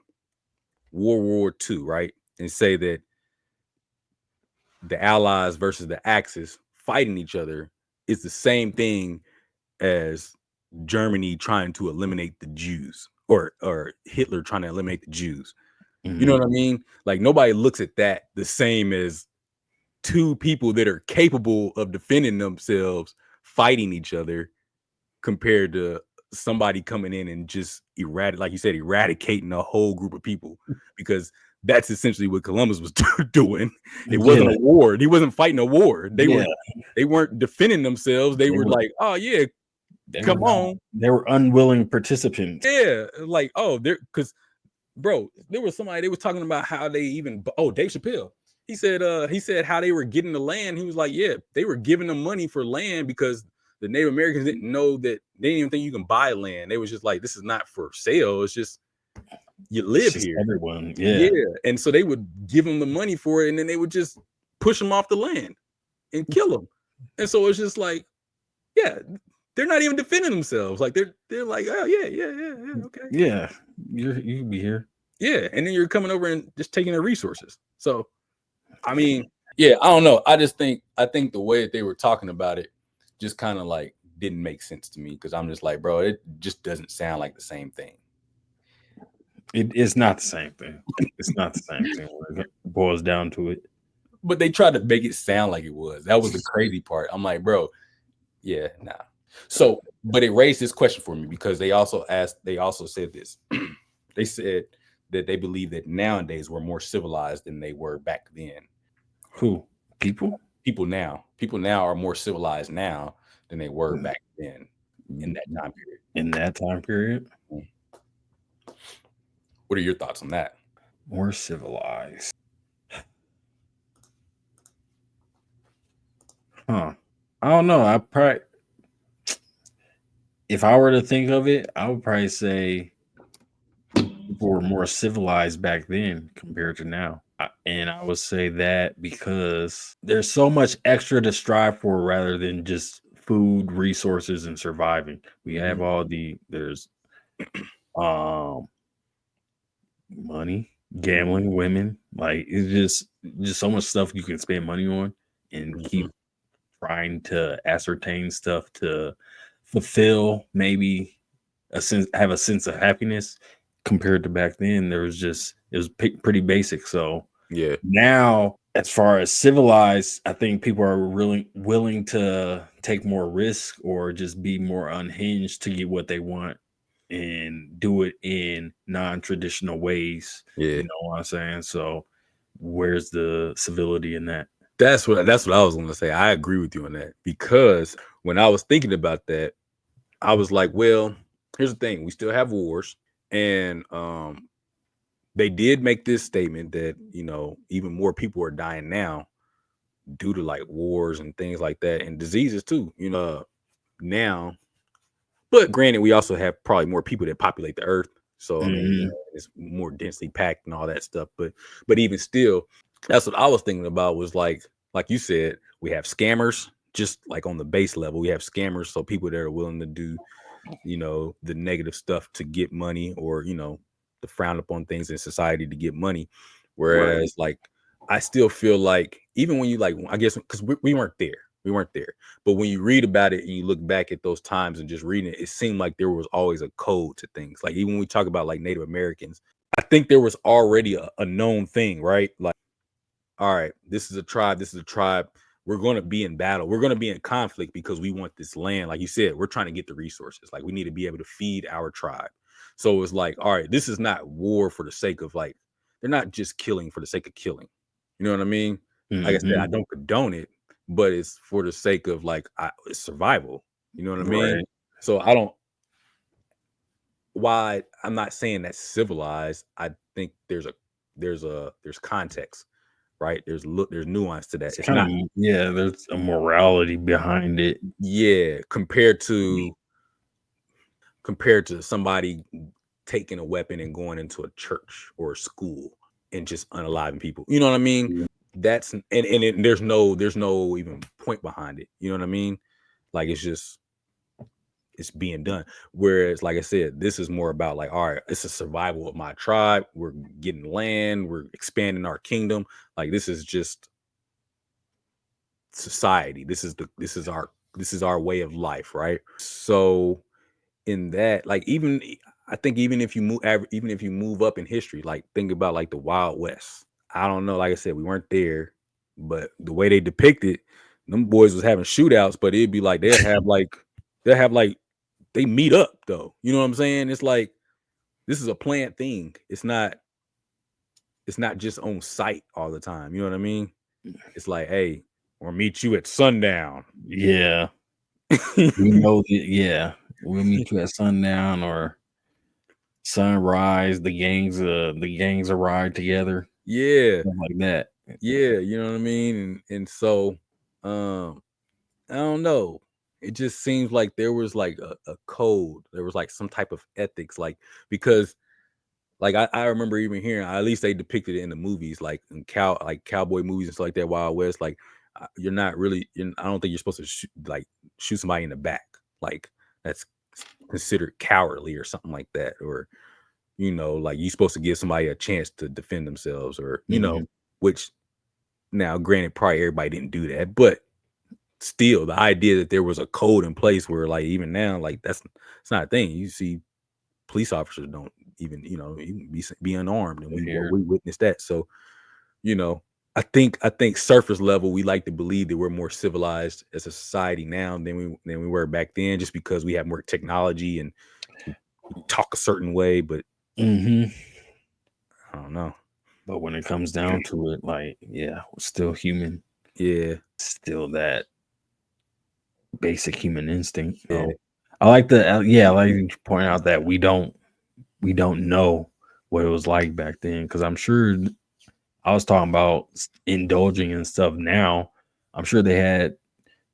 World War II, right, and say that the Allies versus the Axis fighting each other is the same thing as Germany trying to eliminate the Jews, or Hitler trying to eliminate the Jews. You know mhm. what I mean? Like nobody looks at that the same as two people that are capable of defending themselves fighting each other compared to somebody coming in and just like you said, eradicating a whole group of people, because that's essentially what Columbus was doing. It wasn't Yeah, a war. He wasn't fighting a war. yeah. They weren't defending themselves. They They were were like, oh yeah, they were come not on. they were unwilling participants. Yeah. Like, oh, they're because bro, there was somebody they was talking about how they even Dave Chappelle. He said how they were getting the land. He was like, yeah, they were giving them money for land because the Native Americans didn't know that they didn't even think you can buy land. They was just like, this is not for sale. It's just you It's live just here. everyone. Yeah. Yeah. And so they would give them the money for it, and then they would just push them off the land and kill them. And so it's just like, yeah, they're not even defending themselves. Like they're like, oh yeah, okay. Yeah. You can be here. Yeah, and then you're coming over and just taking their resources. So, I mean, yeah, I don't know. I think the way that they were talking about it just kind of like didn't make sense to me, because I'm just like, bro, it just doesn't sound like the same thing. It's not the same thing. It's not the same thing when it boils down to it. But they tried to make it sound like it was. That was the crazy part. I'm like, bro, yeah, nah. So, but it raised this question for me, because they also said this. They said that they believe that nowadays we're more civilized than they were back then. Who? People? People now are more civilized now than they were back then in that time period. In that time period? What are your thoughts on that? More civilized. Huh. I don't know. If I were to think of it, I would probably say people were more civilized back then compared to now. And I would say that because there's so much extra to strive for rather than just food, resources, and surviving. We have there's um money, gambling, women. Like it's just so much stuff you can spend money on and keep trying to ascertain stuff to fulfill maybe have a sense of happiness. Compared to back then, it was pretty basic. So Yeah, now, as far as civilized, I think people are really willing to take more risk or just be more unhinged to get what they want and do it in non-traditional ways. yeah. You know what I'm saying? So where's the civility in that? That's what I was going to say. I agree with you on that, because when I was thinking about that, I was like, well, here's the thing: we still have wars, and they did make this statement that even more people are dying now due to like wars and things like that, and diseases too. Now, but granted, we also have probably more people that populate the earth, so I mean, Mhm. it's more densely packed and all that stuff. But even still, that's what I was thinking about. Was like you said, we have scammers, just like on the base level. We have scammers, so people that are willing to do the negative stuff to get money, or the frown upon things in society to get money. Right. Whereas like I still feel like, even when you like, I guess because we weren't there. We weren't there. But when you read about it and you look back at those times and just reading it, it seemed like there was always a code to things. Like even when we talk about like Native Americans, I think there was already a known thing, right? Like, all right, this is a tribe, this is a tribe. We're going to be in battle. We're going to be in conflict because we want this land. Like you said, we're trying to get the resources. Like we need to be able to feed our tribe. So it's like, all right, this is not war for the sake of like, they're not just killing for the sake of killing. You know what I mean? Like I said, I Mm-hmm. don't condone it, but it's for the sake of like it's survival. You know what I mean? Right. So I don't. Why I'm not saying that's civilized. I think there's context, right? There's nuance to that. It's It's kind of, not yeah, there's a morality behind it. yeah compared to somebody taking a weapon and going into a church or a school and just unaliving people. You know what I mean? Yeah. That's there's no even point behind it. You know what I mean? Like it's being done. Whereas, like I said, this is more about like, all right, it's a survival of my tribe. We're getting land. We're expanding our kingdom. Like this is just society. This is our way of life, right? So in that, like I think even if you move up in history, like think about like the Wild West. I don't know. Like I said, we weren't there, but the way they depict it, them boys was having shootouts, but it'd be like they'll have like they meet up though. You know what I'm saying? It's like this is a planned thing. It's not just on site all the time. You know what I mean? It's like, hey, we'll meet you at sundown. Yeah. We know that, yeah. We'll meet you at sundown or sunrise. The gangs arrive together, Yeah, stuff like that. yeah, you know what I mean? And so I don't know. It just seems like there was like a code. There was like some type of ethics, like because like I remember even hearing, at least they depicted it in the movies, like in cowboy movies and stuff like that, Wild West. Like you're not really. I don't think you're supposed to shoot somebody in the back. Like that's considered cowardly or something like that, or like you're supposed to give somebody a chance to defend themselves, or Mhm. which now, granted, probably everybody didn't do that, but still, the idea that there was a code in place where, like, even now, like it's not a thing. You see police officers don't even be unarmed, and Here. we witnessed that. So you know, I think surface level, we like to believe that we're more civilized as a society now than we were back then, just because we have more technology and we talk a certain way. But Mhm. I don't know. But when it comes down to it, like, yeah, we're still human. Yeah, Still that basic human instinct. yeah, I like yeah, I like you point out that we don't know what it was like back then, because I'm sure I was talking about indulging in stuff now. I'm sure they had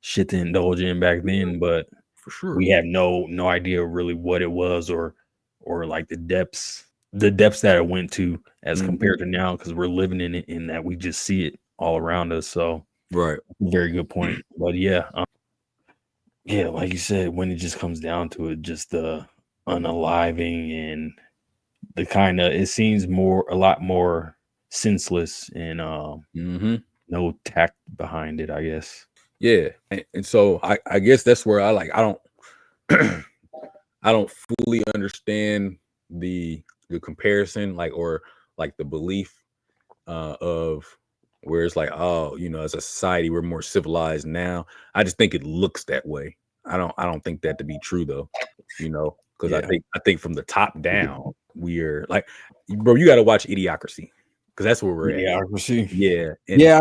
shit to indulge in back then, but for sure. we have no idea really what it was, or like the depths that it went to as Mhm. compared to now, because we're living in it, in that we just see it all around us. So Right. very good point. But yeah, yeah, like you said, when it just comes down to it, just the unaliving and the kind of, it seems a lot more senseless, and Hmm. no tact behind it, I guess. Yeah, and so I guess that's where I don't I don't fully understand the comparison, like, or like the belief of where it's like, oh, as a society we're more civilized now. I just think it looks that way. I don't think that to be true though. Because I Yeah. think I think from the top down we're like, bro, you got to watch Idiocracy because that's where we're at. Idiocracy. Yeah, and Yeah,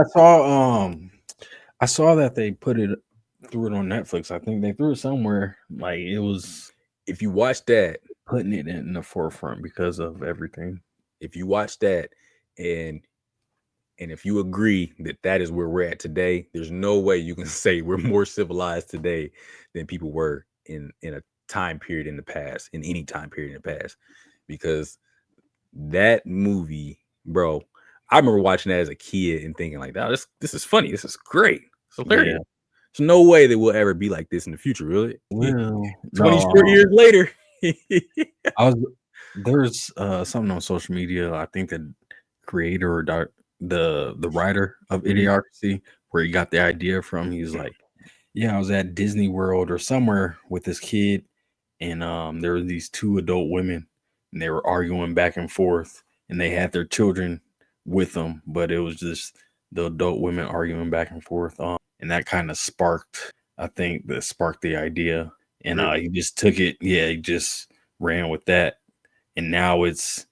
I saw that they threw it on Netflix. I think they threw it somewhere. Like, it was if you watch that, putting it in the forefront because of everything. if you watch that, and if you agree that that is where we're at today, there's no way you can say we're more civilized today than people were in a time period in the past, in any time period in the past, because that movie, bro, I remember watching that as a kid and thinking like, "Oh, this is funny. This is great. It's Yeah. hilarious. There's no way that we'll ever be like this in the future, really." Well, 20 no, short years later. I was there's something on social media. I think the creator or the writer of Mhm. Idiocracy, where he got the idea from. He was like, "Yeah, I was at Disney World or somewhere with this kid, and there were these two adult women, and they were arguing back and forth, and they had their children with them, but it was just the adult women arguing back and forth, and that kind of sparked the idea, and Really? he just took it. Yeah, he just ran with that, and now it's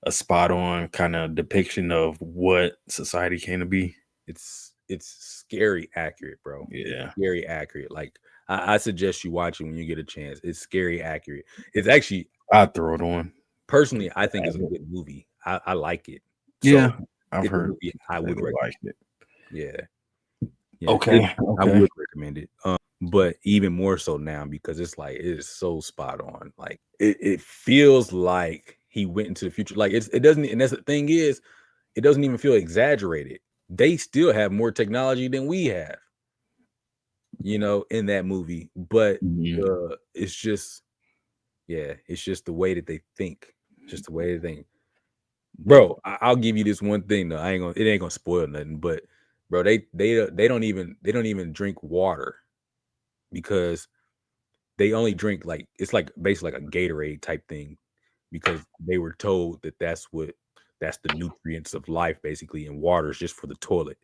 a spot on kind of depiction of what society can be. It's scary accurate, bro. It's Yeah, scary accurate. Like I suggest you watch it when you get a chance. It's scary accurate. It's actually I'd throw it on. personally, I think it's a good movie. I like it. Yeah, So I've it's a heard movie I people say would they recommend. liked it. Yeah, yeah. Okay, I okay. would recommend it. But even more so now because it's like it is so spot on. Like it feels like he went into the future. Like it doesn't, and that's the thing is, it doesn't even feel exaggerated. They still have more technology than we have, in that movie. But Mhm. it's just, yeah, it's just the way that they think. Just the way they think. Bro, I'll give you this one thing though. It ain't gonna spoil nothing, but bro, they don't even drink water because they only drink like it's like basically like a Gatorade type thing because they were told that that's the nutrients of life basically, and water is just for the toilet.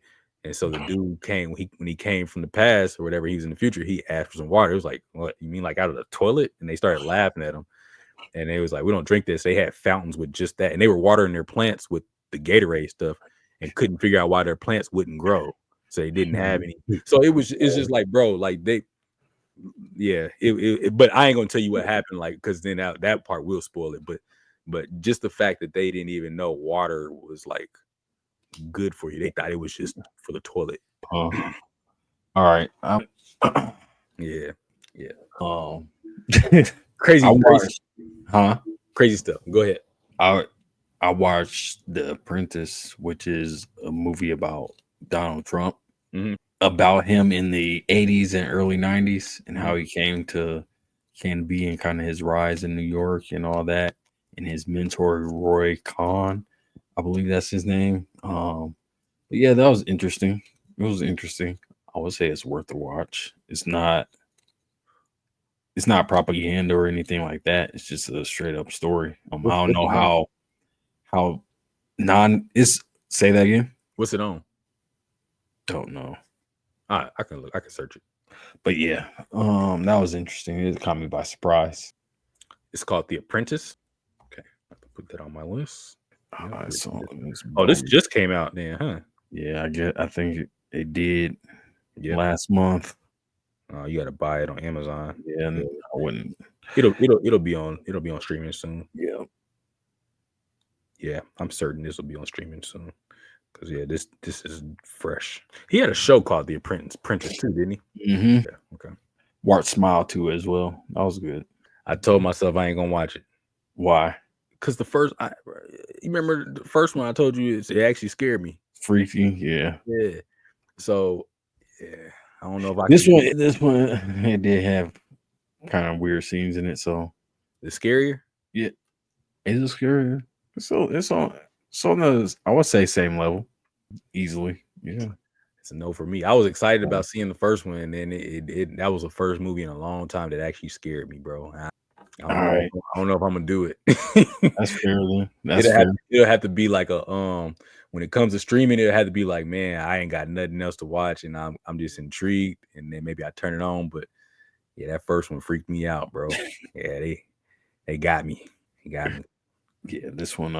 And so the dude came when he came from the past or whatever, he was in the future, he asked for some water. It was like, what you mean, like out of the toilet? And they started laughing at him. And they was like, we don't drink this. They had fountains with just that, and they were watering their plants with the Gatorade stuff and couldn't figure out why their plants wouldn't grow. So they didn't have any. So it's just like, bro, like yeah, but I ain't gonna tell you what happened, like, because then that part will spoil it. But just the fact that they didn't even know water was like good for you. They thought it was just for the toilet. All right. Yeah, yeah. um, I Crazy, crazy, watched, huh? crazy stuff. Go ahead. I I watched The Apprentice, which is a movie about Donald Trump, Hmm. about him in the 80s and early 90s and Hmm. how he came to be and kind of his rise in New York and all that, and his mentor Roy Khan, I believe that's his name. But yeah, that was interesting. It was interesting. I would say it's worth a watch. It's not propaganda or anything like that. It's just a straight up story. I don't What's know it on? how non is say that again. What's it on? Don't know. All right, I can look. I can search it. But yeah, that was interesting. It caught me by surprise. It's called The Apprentice. Okay, I have to put that on my list. Yeah. So it's Oh, this boom. just came out then, huh? Yeah, I think it did Yep. last month. You got to buy it on Amazon. Yeah, and Yeah. I wouldn't. It'll be on streaming soon. Yeah. Yeah, I'm certain this will be on streaming soon. Cause yeah, this is fresh. He had a show called The Apprentice too, didn't he? Mm-hmm. Yeah. Okay. Wart Smile too as well. That was good. I told myself I ain't gonna watch it Why? because you remember the first one I told you it actually scared me. Freaky. Yeah. Yeah. So yeah, I don't know if I This can. one, this one, it did have kind of weird scenes in it. So The scarier. yeah, it's scary. It's on the, I would say, same level easily. Yeah. It's a no for me. I was excited about seeing the first one, and then that was the first movie in a long time that actually scared me, bro. I All don't know. right. I don't know if I'm gonna do it. That's fair then. That's it'll have fair. it'll have to be like a when it comes to streaming, it'll have to be like, man, I ain't got nothing else to watch, and I'm just intrigued, and then maybe I turn it on. But yeah, that first one freaked me out, bro. Yeah, they got me. They got me. Yeah, this one.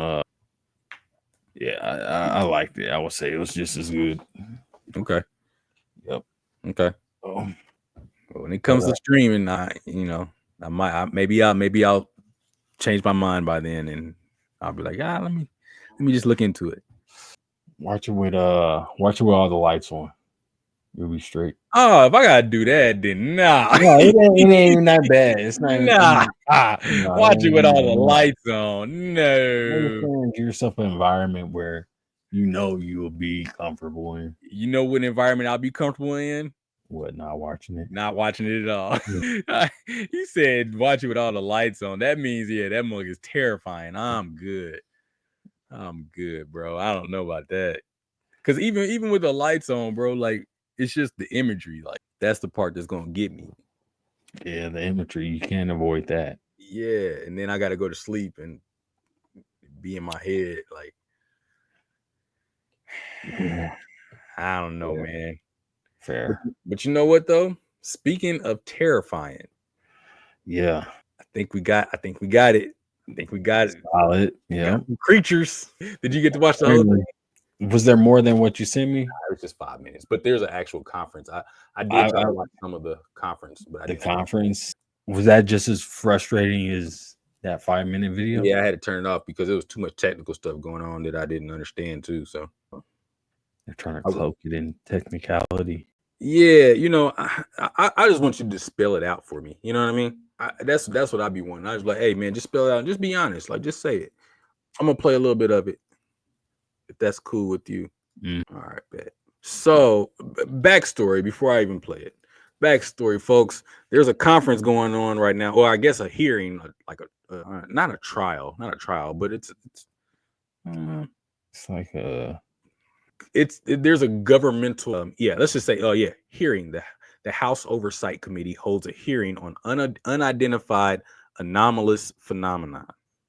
Yeah, I liked it. I would say it was just as good. Okay. Yep. Okay. Oh, But when it but comes to streaming, maybe I'll change my mind by then, and I'll be like, let me just look into it. watch it with all the lights on. You'll be straight. Oh, if I gotta do that, then nah. No, it ain't even that bad. It's not Nah. even. No, it Watch ain't it with even all that the bad. lights on. I'm just No. saying, give yourself an environment where you know you will be comfortable in. You know what environment I'll be comfortable in? What, not watching it? Not watching it at all. Yeah. You said watch it with all the lights on. That means, yeah, that mug is terrifying. I'm good. I'm good, bro. I don't know about that. Cause even with the lights on, bro, like it's just the imagery. Like that's the part that's gonna get me. Yeah, the imagery, you can't avoid that. Yeah, and then I gotta go to sleep and be in my head. Like Yeah, I don't know, yeah, man. But, fair. but you know what though? Speaking of terrifying, Yeah. I think we got it. I think we got it. Solid. We Yeah. got some creatures. Did you get to watch the whole thing? Was there more than what you sent me? It was just 5 minutes, but there's an actual conference. I did I try to watch some of the conference, but I the didn't. conference, was that just as frustrating as that 5-minute video? Yeah, I had to turn it off because there was too much technical stuff going on that I didn't understand too. So They're trying to cloak it in technicality. yeah, I just want you to spell it out for me. You know what I mean? That's what I be wanting. I was like, hey man, just spell it out. Just be honest. Like, just say it. I'm gonna play a little bit of it if that's cool with you. All right, bet. So, backstory before I even play it. Backstory, folks. There's a conference going on right now, or I guess a hearing, like not a trial, but it's like a there's a governmental let's just say hearing. The House Oversight Committee holds a hearing on unidentified anomalous phenomenon,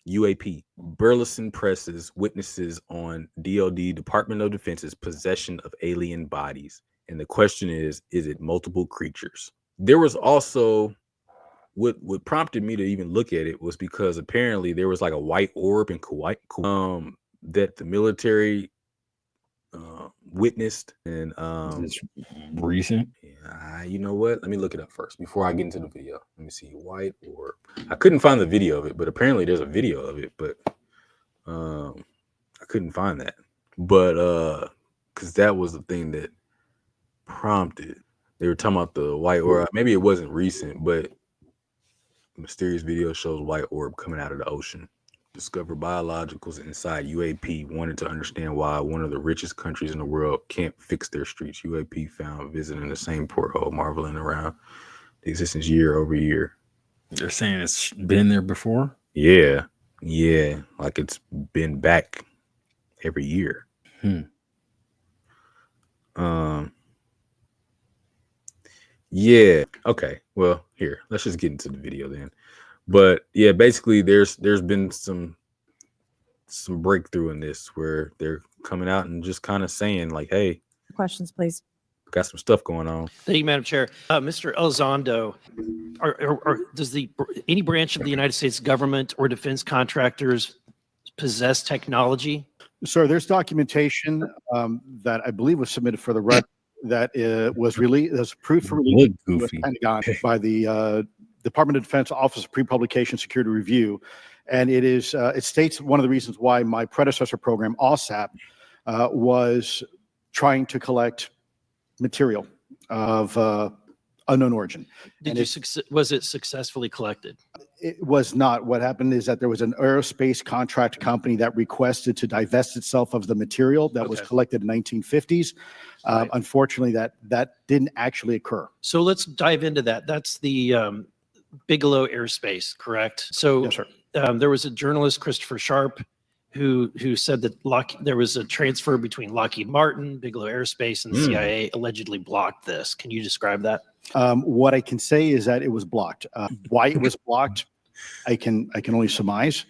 UAP. Burleson presses witnesses on DoD, Department of Defense's possession of alien bodies, and the question is it multiple creatures? There was also what prompted me to even look at it was because apparently there was like a white orb in Kuwait that the military witnessed, and is this recent? yeah, you know what? Let me look it up first before I get into the video. Let me see. White orb. I couldn't find the video of it, but apparently there's a video of it, but I couldn't find that. But because that was the thing that prompted. They were talking about the white orb. Maybe it wasn't recent, but mysterious video shows white orb coming out of the ocean. Discover biologicals inside UAP. Wanted to understand why one of the richest countries in the world can't fix their streets. UAP found visiting the same porthole, marveling around the existence year over year. They're saying it's been there before? Yeah. Like it's been back every year. Yeah. Okay. Well, here, let's just get into the video then. But yeah, basically there's been some breakthrough in this where they're coming out and just kind of saying like, hey, questions, please. Got some stuff going on. Thank you, Madam Chair. Mr. Elizondo, does any branch of the United States government or defense contractors possess technology? Sir, there's documentation that I believe was submitted for the record that was released, that's approved for release to the Pentagon by the Department of Defense Office of Pre-Publication Security Review. And it states one of the reasons why my predecessor program, OSAP, was trying to collect material of unknown origin. Was it successfully collected? It was not. What happened is that there was an aerospace contract company that requested to divest itself of the material that was collected in 1950s. Right. Unfortunately, that didn't actually occur. So let's dive into that. That's the Bigelow Airspace, correct? So yes, sir. There was a journalist, Christopher Sharp, who said that there was a transfer between Lockheed Martin, Bigelow Aerospace, and the CIA allegedly blocked this. Can you describe that? What I can say is that it was blocked. Why it was blocked, I can only surmise.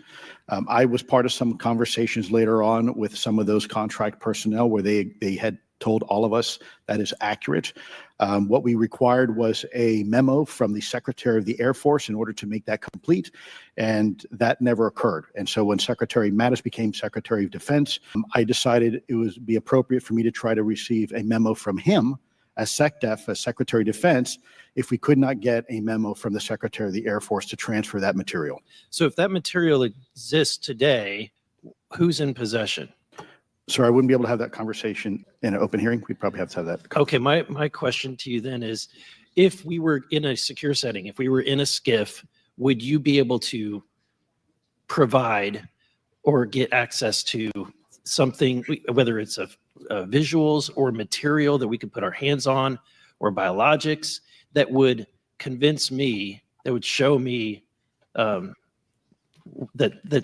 I was part of some conversations later on with some of those contract personnel where they had told all of us that is accurate. What we required was a memo from the Secretary of the Air Force in order to make that complete, and that never occurred. And so when Secretary Mattis became Secretary of Defense, I decided it would be appropriate for me to try to receive a memo from him as SecDef, as Secretary of Defense, if we could not get a memo from the Secretary of the Air Force to transfer that material. So if that material exists today, who's in possession? Sir, I wouldn't be able to have that conversation in an open hearing. We'd probably have to have that. Okay, my question to you then is, if we were in a secure setting, if we were in a SCIF, would you be able to provide or get access to something, whether it's visuals or material that we could put our hands on, or biologics that would convince me, that would show me that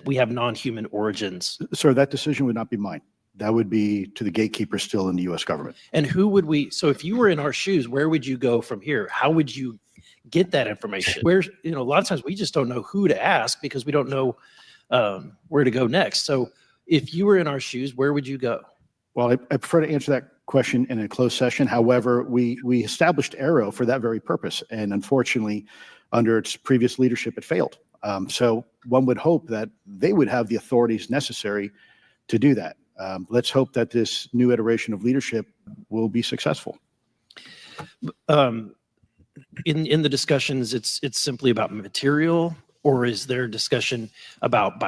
we have non-human origins? Sir, that decision would not be mine. That would be to the gatekeeper still in the U.S. government. And who would so if you were in our shoes, where would you go from here? How would you get that information? A lot of times we just don't know who to ask because we don't know where to go next. So if you were in our shoes, where would you go? Well, I prefer to answer that question in a closed session. However, we established Aero for that very purpose. And unfortunately, under its previous leadership, it failed. So one would hope that they would have the authorities necessary to do that. Let's hope that this new iteration of leadership will be successful. In the discussions, it's simply about material, or is there discussion about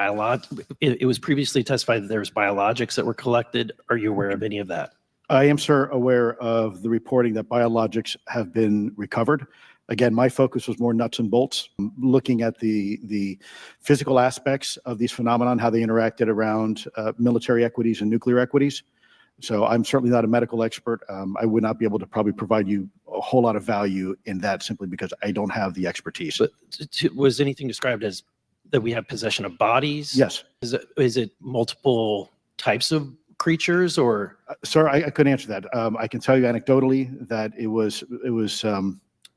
it was previously testified that there was biologics that were collected. Are you aware of any of that? I am, sir, aware of the reporting that biologics have been recovered. Again, my focus was more nuts and bolts, looking at the physical aspects of these phenomenon, how they interacted around military equities and nuclear equities. So I'm certainly not a medical expert. I would not be able to probably provide you a whole lot of value in that simply because I don't have the expertise. But was anything described as that we have possession of bodies? Yes. Is it multiple types of creatures, or? Sir, I couldn't answer that. I can tell you anecdotally that it was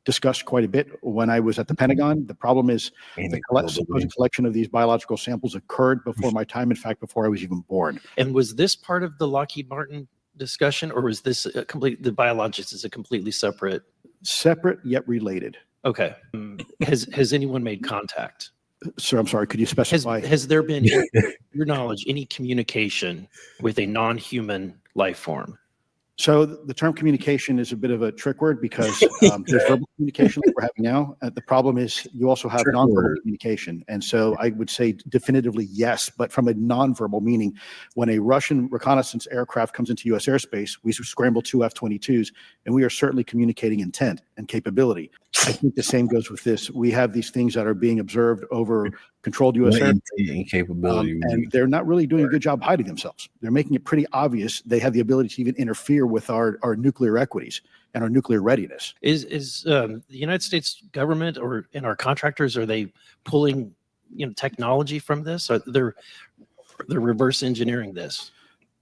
discussed quite a bit when I was at the Pentagon. The problem is the supposed collection of these biological samples occurred before my time, in fact, before I was even born. And was this part of the Lockheed Martin discussion, or was this the biologics is a completely separate? Separate yet related. Okay. Has anyone made contact? Sir, I'm sorry, could you specify? Has there been, your knowledge, any communication with a non-human life form? So the term communication is a bit of a trick word because there's verbal communication like we're having now. The problem is you also have nonverbal communication. And so I would say definitively yes, but from a nonverbal meaning, when a Russian reconnaissance aircraft comes into U.S. airspace, we scramble 2 F-22s, and we are certainly communicating intent and capability. I think the same goes with this. We have these things that are being observed over controlled U.S. airspace, capability, and they're not really doing a good job hiding themselves. They're making it pretty obvious they have the ability to even interfere with our nuclear equities and our nuclear readiness. Is the United States government and our contractors, are they pulling technology from this? Or they're reverse engineering this?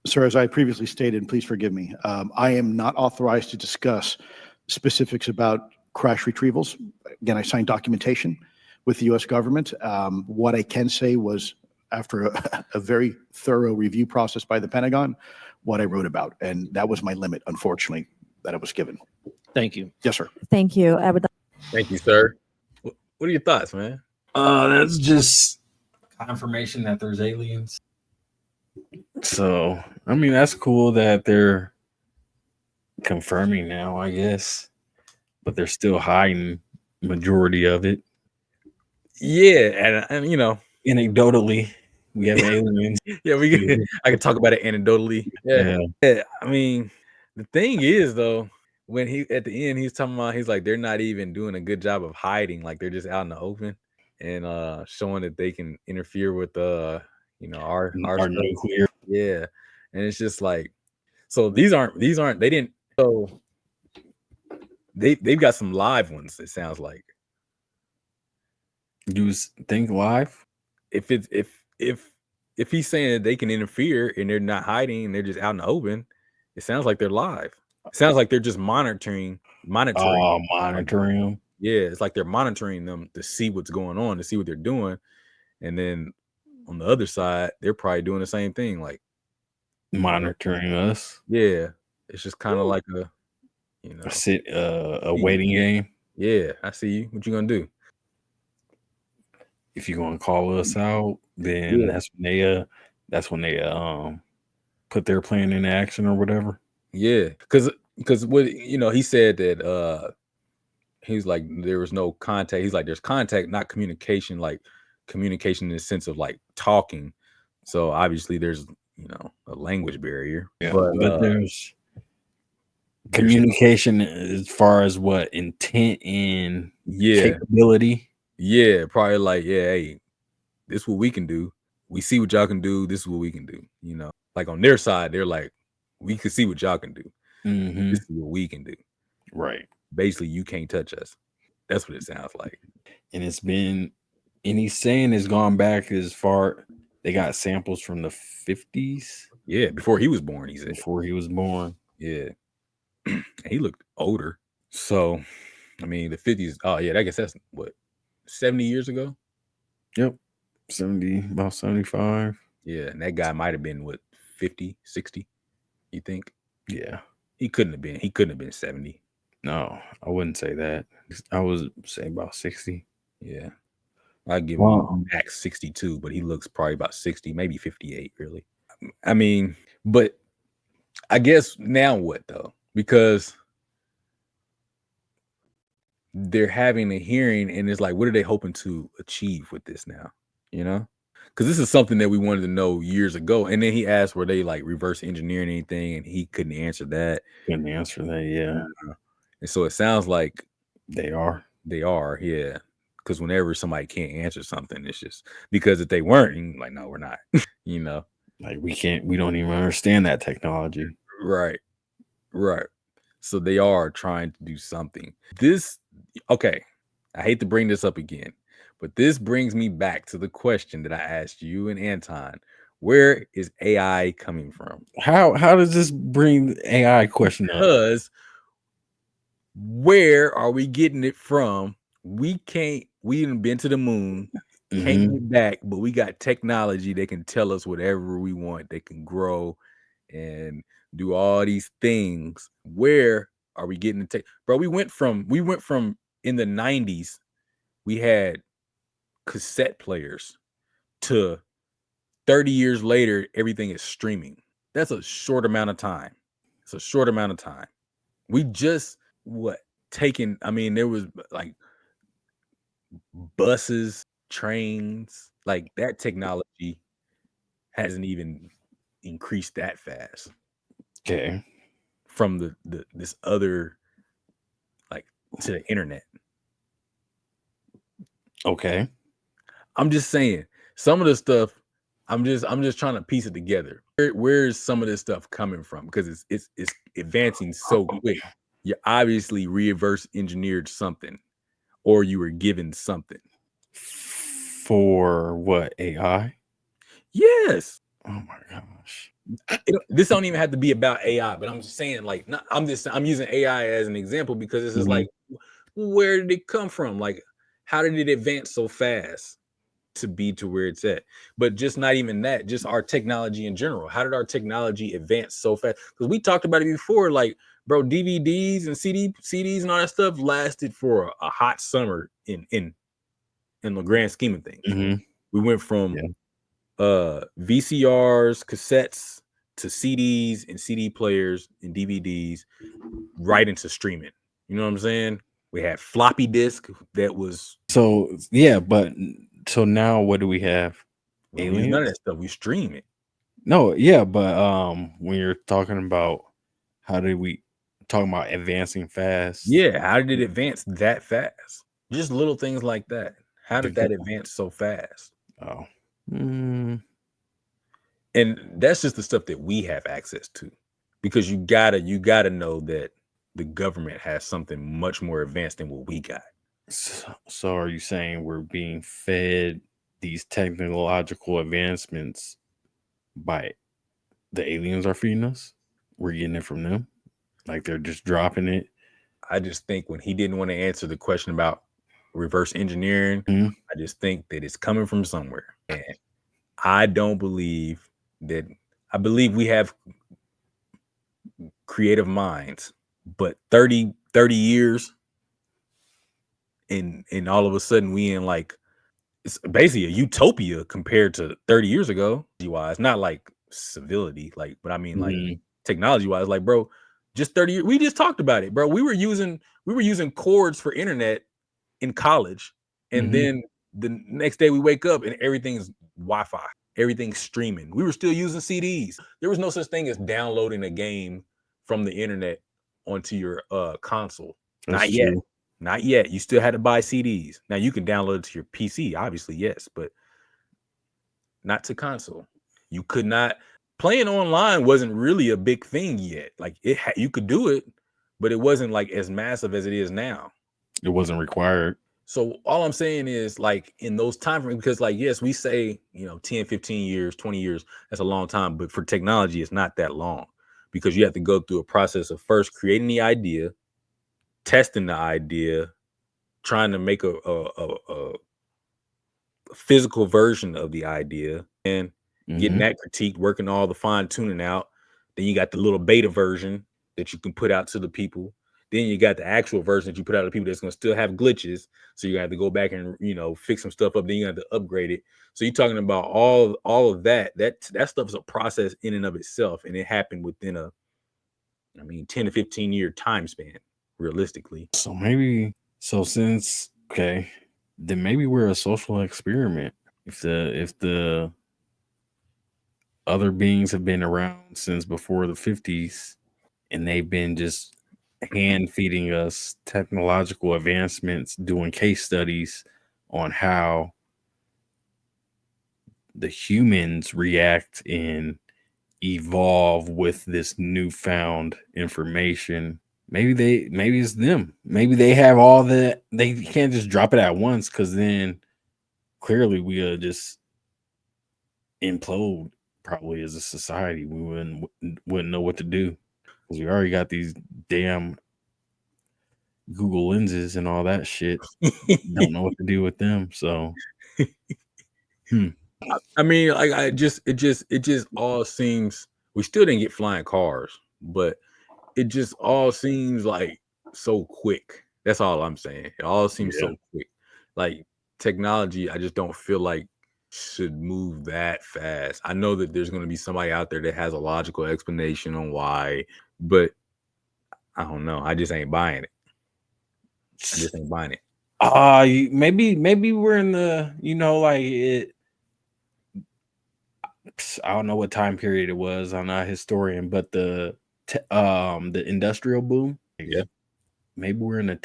Sir, as I previously stated, and please forgive me, I am not authorized to discuss specifics about crash retrievals. Again, I signed documentation with the U.S. government. What I can say was, after a very thorough review process by the Pentagon, what I wrote about. And that was my limit, unfortunately, that I was given. Thank you. Yes, sir. Thank you. I would. Thank you, sir. What are your thoughts, man? That's just confirmation that there's aliens. So, I mean, that's cool that they're confirming now, I guess, but they're still hiding majority of it. Yeah, and anecdotally, we have aliens. Yeah, I can talk about it anecdotally. Yeah. I mean, the thing is though, when he at the end he's talking about, he's like, they're not even doing a good job of hiding, like they're just out in the open and showing that they can interfere with our nuclear. Yeah, and it's just like, so these aren't they didn't, so they've got some live ones. It sounds like. You think live? If he's saying that they can interfere and they're not hiding and they're just out in the open, it sounds like they're live. It sounds like they're just monitoring. Monitoring them. Yeah, it's like they're monitoring them to see what's going on, to see what they're doing, and then on the other side, they're probably doing the same thing, like monitoring us. Yeah, it's just kind of like a waiting game. Yeah, I see you. What you gonna do? If you're gonna call us out, then that's when they put their plan into action or whatever. Yeah, because what he said that he's like, there was no contact. He's like, there's contact, not communication, like communication in the sense of like talking. So obviously there's a language barrier. Yeah, but there's communication as far as what intent and capability. Yeah, probably like, hey, this is what we can do. We see what y'all can do. This is what we can do. Like on their side, they're like, we can see what y'all can do. Mm-hmm. This is what we can do. Right. Basically, you can't touch us. That's what it sounds like. And he's saying it's gone back as far. They got samples from the 50s. Yeah, before he was born, he said. Before he was born. Yeah. He looked older. So, I mean, the 50s. Oh, yeah, I guess that's what, 70 years ago? Yep. About 75. Yeah, and that guy might have been, what, 50, 60, you think? Yeah. He couldn't have been 70. No, I wouldn't say that. I would say about 60. Yeah. I give Wow. him max 62, but he looks probably about 60, maybe 58, really. I mean, but I guess now what though? Because they're having a hearing and it's like, what are they hoping to achieve with this now? You know? Because this is something that we wanted to know years ago. And then he asked, were they like reverse engineering anything? And he couldn't answer that. Couldn't answer that. Yeah, And so it sounds like they are. they are, yeah. Because whenever somebody can't answer something, it's just because if they weren't, you're like, no, we're not. You know? Like we don't even understand that technology. Right. Right. So they are trying to do something. Okay, I hate to bring this up again, but this brings me back to the question that I asked you and Anton. Where is AI coming from? How does this bring the AI question up? Because where are we getting it from? We done been to the moon, can't Mhm. get back, but we got technology that can tell us whatever we want. They can grow and do all these things. Where are we getting the tech? Bro, we went from in the 90s, we had cassette players to 30 years later, everything is streaming. That's a short amount of time. It's a short amount of time. We just I mean, there was like buses, trains, like that technology hasn't even increased that fast Okay. from this other, like, to the internet. Okay. I'm just saying some of the stuff. I'm just trying to piece it together. Where is some of this stuff coming from? Because it's advancing so quick. You obviously reverse engineered something, or you were given something. For what, AI? Yes. Oh my gosh. This don't even have to be about AI, but I'm just saying, like, I'm using AI as an example because this is like, where did it come from? Like, how did it advance so fast to be to where it's at? But just not even that, just our technology in general. How did our technology advance so fast? Because we talked about it before, like, bro, DVDs and CDs and all that stuff lasted for a hot summer in the grand scheme of things. Mm-hmm. We went from VCRs, cassettes to CDs and CD players and DVDs right into streaming. You know what I'm saying? We had floppy disk that was. So yeah, but so now what do we have? We don't use none of Aliens? that stuff. We stream it. No, yeah, but when you're talking about how did we talking about advancing fast? Yeah, how did it advance that fast? Just little things like that. How did that advance so fast? Oh. And that's just the stuff that we have access to, because you gotta know that the government has something much more advanced than what we got. So are you saying we're being fed these technological advancements by the aliens are feeding us? We're getting it from them? Like they're just dropping it? I just think when he didn't want to answer the question about reverse engineering, I just think that it's coming from somewhere. And I don't believe that. I believe we have creative minds, but 30 years and all of a sudden we in, like, it's basically a utopia compared to 30 years ago. Wise, not like civility, like, but I mean, like, technology wise, like, bro, just 30 years. We just talked about it, bro. We were using cords for internet in college, and then the next day we wake up and everything's Wi-Fi, everything's streaming. We were still using CDs. There was no such thing as downloading a game from the internet onto your console. Not yet. Not yet. You still had to buy CDs. Now you can download it to your PC, obviously, yes, but not to console. You could not. Playing online wasn't really a big thing yet. Like, you could do it, but it wasn't like as massive as it is now. It wasn't required. So all I'm saying is, like, in those time frames, because, like, yes, we say, 10, 15 years, 20 years, that's a long time, but for technology, it's not that long, because you have to go through a process of first creating the idea, testing the idea, trying to make a physical version of the idea, and getting that critiqued, working all the fine tuning out. Then you got the little beta version that you can put out to the people. Then you got the actual version that you put out to people that's going to still have glitches. So you have to go back and, you know, fix some stuff up. Then you have to upgrade it. So you're talking about all of that. That stuff is a process in and of itself. And it happened within 10 to 15 year time span, realistically. So then maybe we're a social experiment. If the other beings have been around since before the 50s and they've been just hand feeding us technological advancements, doing case studies on how the humans react and evolve with this newfound information. Maybe it's them. Maybe they have all that. They can't just drop it at once, because then clearly we'll just implode probably as a society. We wouldn't know what to do, because we already got these damn Google lenses and all that shit. Don't know what to do with them. So I mean, like it just all seems, we still didn't get flying cars, but it just all seems like so quick. That's all I'm saying. It all seems so quick. Like technology, I just don't feel like should move that fast. I know that there's going to be somebody out there that has a logical explanation on why, but I don't know. I just ain't buying it. I just ain't buying it. Maybe we're in the, like it. I don't know what time period it was. I'm not a historian, but the industrial boom. Yeah. Maybe we're in a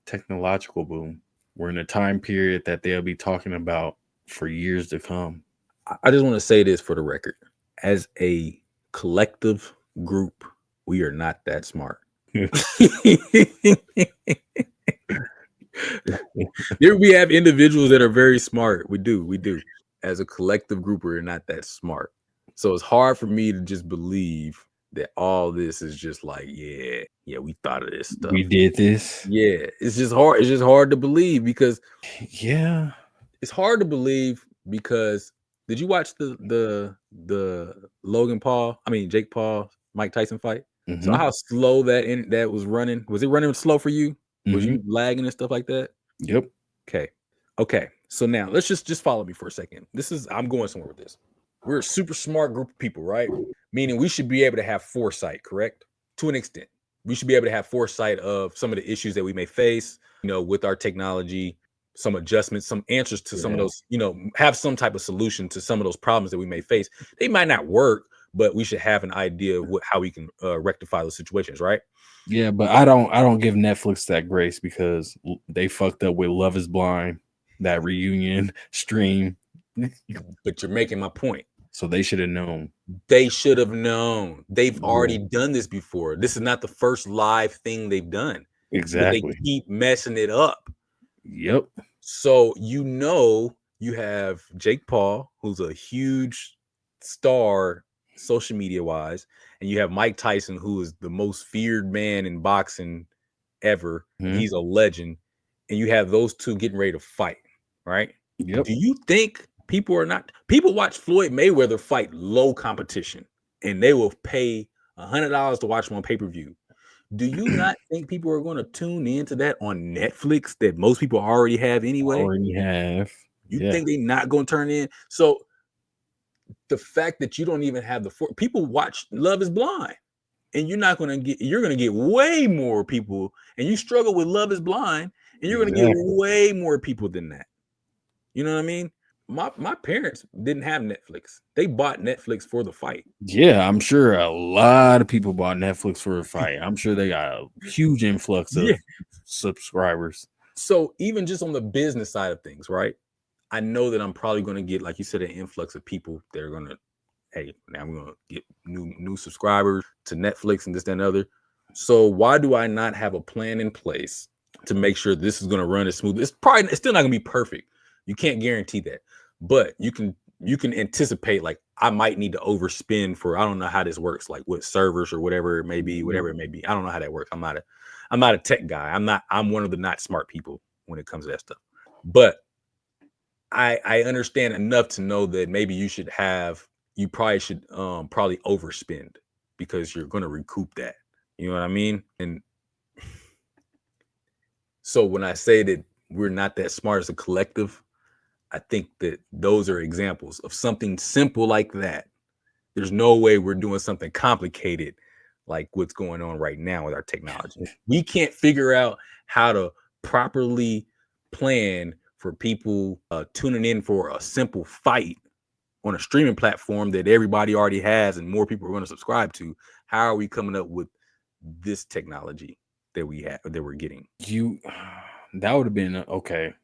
technological boom. We're in a time period that they'll be talking about for years to come. I just want to say this for the record. As a collective group, we are not that smart. Here we have individuals that are very smart. We do. As a collective group, we're not that smart. So it's hard for me to just believe that all this is just like, yeah, we thought of this stuff. We did this. Yeah, it's just hard. It's just hard to believe because it's hard to believe because did you watch the Jake Paul, Mike Tyson fight? Mm-hmm. So how slow that was running? Was it running slow for you? Was you lagging and stuff like that? Yep. Okay. So now let's just follow me for a second. I'm going somewhere with this. We're a super smart group of people, right? Meaning we should be able to have foresight, correct? To an extent. We should be able to have foresight of some of the issues that we may face, with our technology, some adjustments, some answers to some of those, have some type of solution to some of those problems that we may face. They might not work, but we should have an idea of how we can rectify those situations, right? Yeah, but I don't give Netflix that grace because they fucked up with Love is Blind, that reunion stream. But you're making my point. So they should have known. They should have known. They've already done this before. This is not the first live thing they've done. Exactly. But they keep messing it up. Yep. So you have Jake Paul, who's a huge star social media wise, and you have Mike Tyson, who is the most feared man in boxing ever. And he's a legend. And you have those two getting ready to fight, right? Yep. Do you think people watch Floyd Mayweather fight low competition and they will pay $100 to watch him on pay-per-view? Do you not think people are going to tune into that on Netflix that most people already have anyway? You think they're not going to turn in? So the fact that you don't even have people watch Love is Blind, and you're going to get way more people, and you struggle with Love is Blind, and you're going to get way more people than that. You know what I mean? My parents didn't have Netflix. They bought Netflix for the fight. Yeah, I'm sure a lot of people bought Netflix for a fight. I'm sure they got a huge influx of subscribers. So even just on the business side of things, right? I know that I'm probably going to get, like you said, an influx of people that are going to, hey, now I'm going to get new subscribers to Netflix and this, that, and other. So why do I not have a plan in place to make sure this is going to run as smooth? It's still not going to be perfect. You can't guarantee that, but you can anticipate, like, I might need to overspend for, I don't know how this works, like with servers or whatever it may be. I don't know how that works. I'm not a tech guy. I'm one of the not smart people when it comes to that stuff. But I understand enough to know that maybe you probably should overspend because you're going to recoup that. You know what I mean? And So when I say that we're not that smart as a collective, I think that those are examples of something simple like that. There's no way we're doing something complicated like what's going on right now with our technology. We can't figure out how to properly plan for people tuning in for a simple fight on a streaming platform that everybody already has and more people are going to subscribe to. How are we coming up with this technology that we have that we're getting? That would have been okay.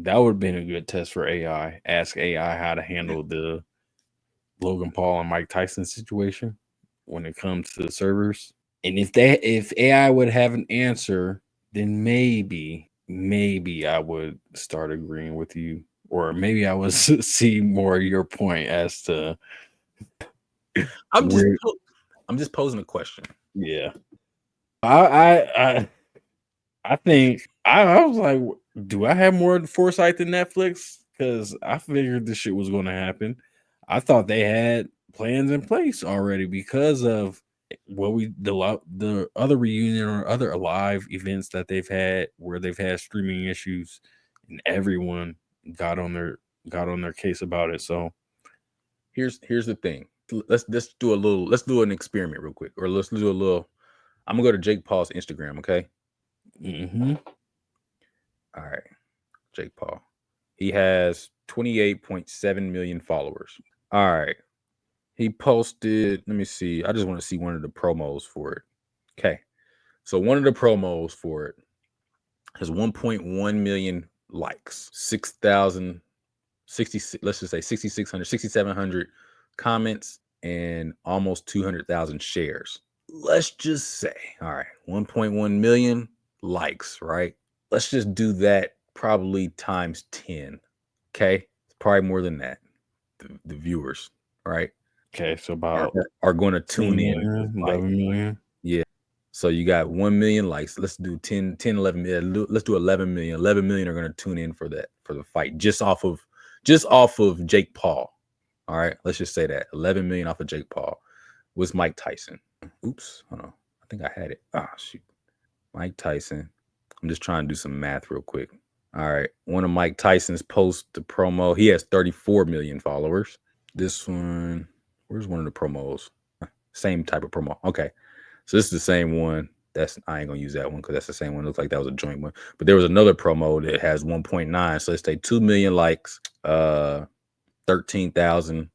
That would have been a good test for AI. Ask AI how to handle the Logan Paul and Mike Tyson situation when it comes to the servers. And if AI would have an answer, then maybe I would start agreeing with you, or maybe I would see more of your point as to. I'm just posing a question. Yeah, I think I was like, do I have more foresight than Netflix? Because I figured this shit was going to happen. I thought they had plans in place already because of the other reunion or other live events that they've had where they've had streaming issues, and everyone got on their case about it. So here's the thing. Let's do an experiment real quick, or let's do a little. I'm gonna go to Jake Paul's Instagram, okay? mm-hmm. All right, Jake Paul. He has 28.7 million followers. All right. He posted, let me see. I just want to see one of the promos for it. Okay. So one of the promos for it has 1.1 million likes, 6,000, 60, let's just say 6,600, 6,700 comments, and almost 200,000 shares. Let's just say, all right, 1.1 million likes, right? Let's just do that probably times 10. Okay. It's probably more than that. The viewers, right? Okay, so about are going to tune in. 11 million. Yeah. So you got 1 million likes. Let's do 10, 11 million. Let's do 11 million. 11 million are going to tune in for the fight just off of Jake Paul. All right. Let's just say that 11 million off of Jake Paul was Mike Tyson. Oops. Hold on. I think I had it. Ah, shoot. Mike Tyson. I'm just trying to do some math real quick. All right. One of Mike Tyson's posts the promo. He has 34 million followers. This one, where's one of the promos? Same type of promo. Okay. So this is the same one. I ain't gonna use that one because that's the same one. It looks like that was a joint one. But there was another promo that has 1.9. So let's say 2 million likes, 13,000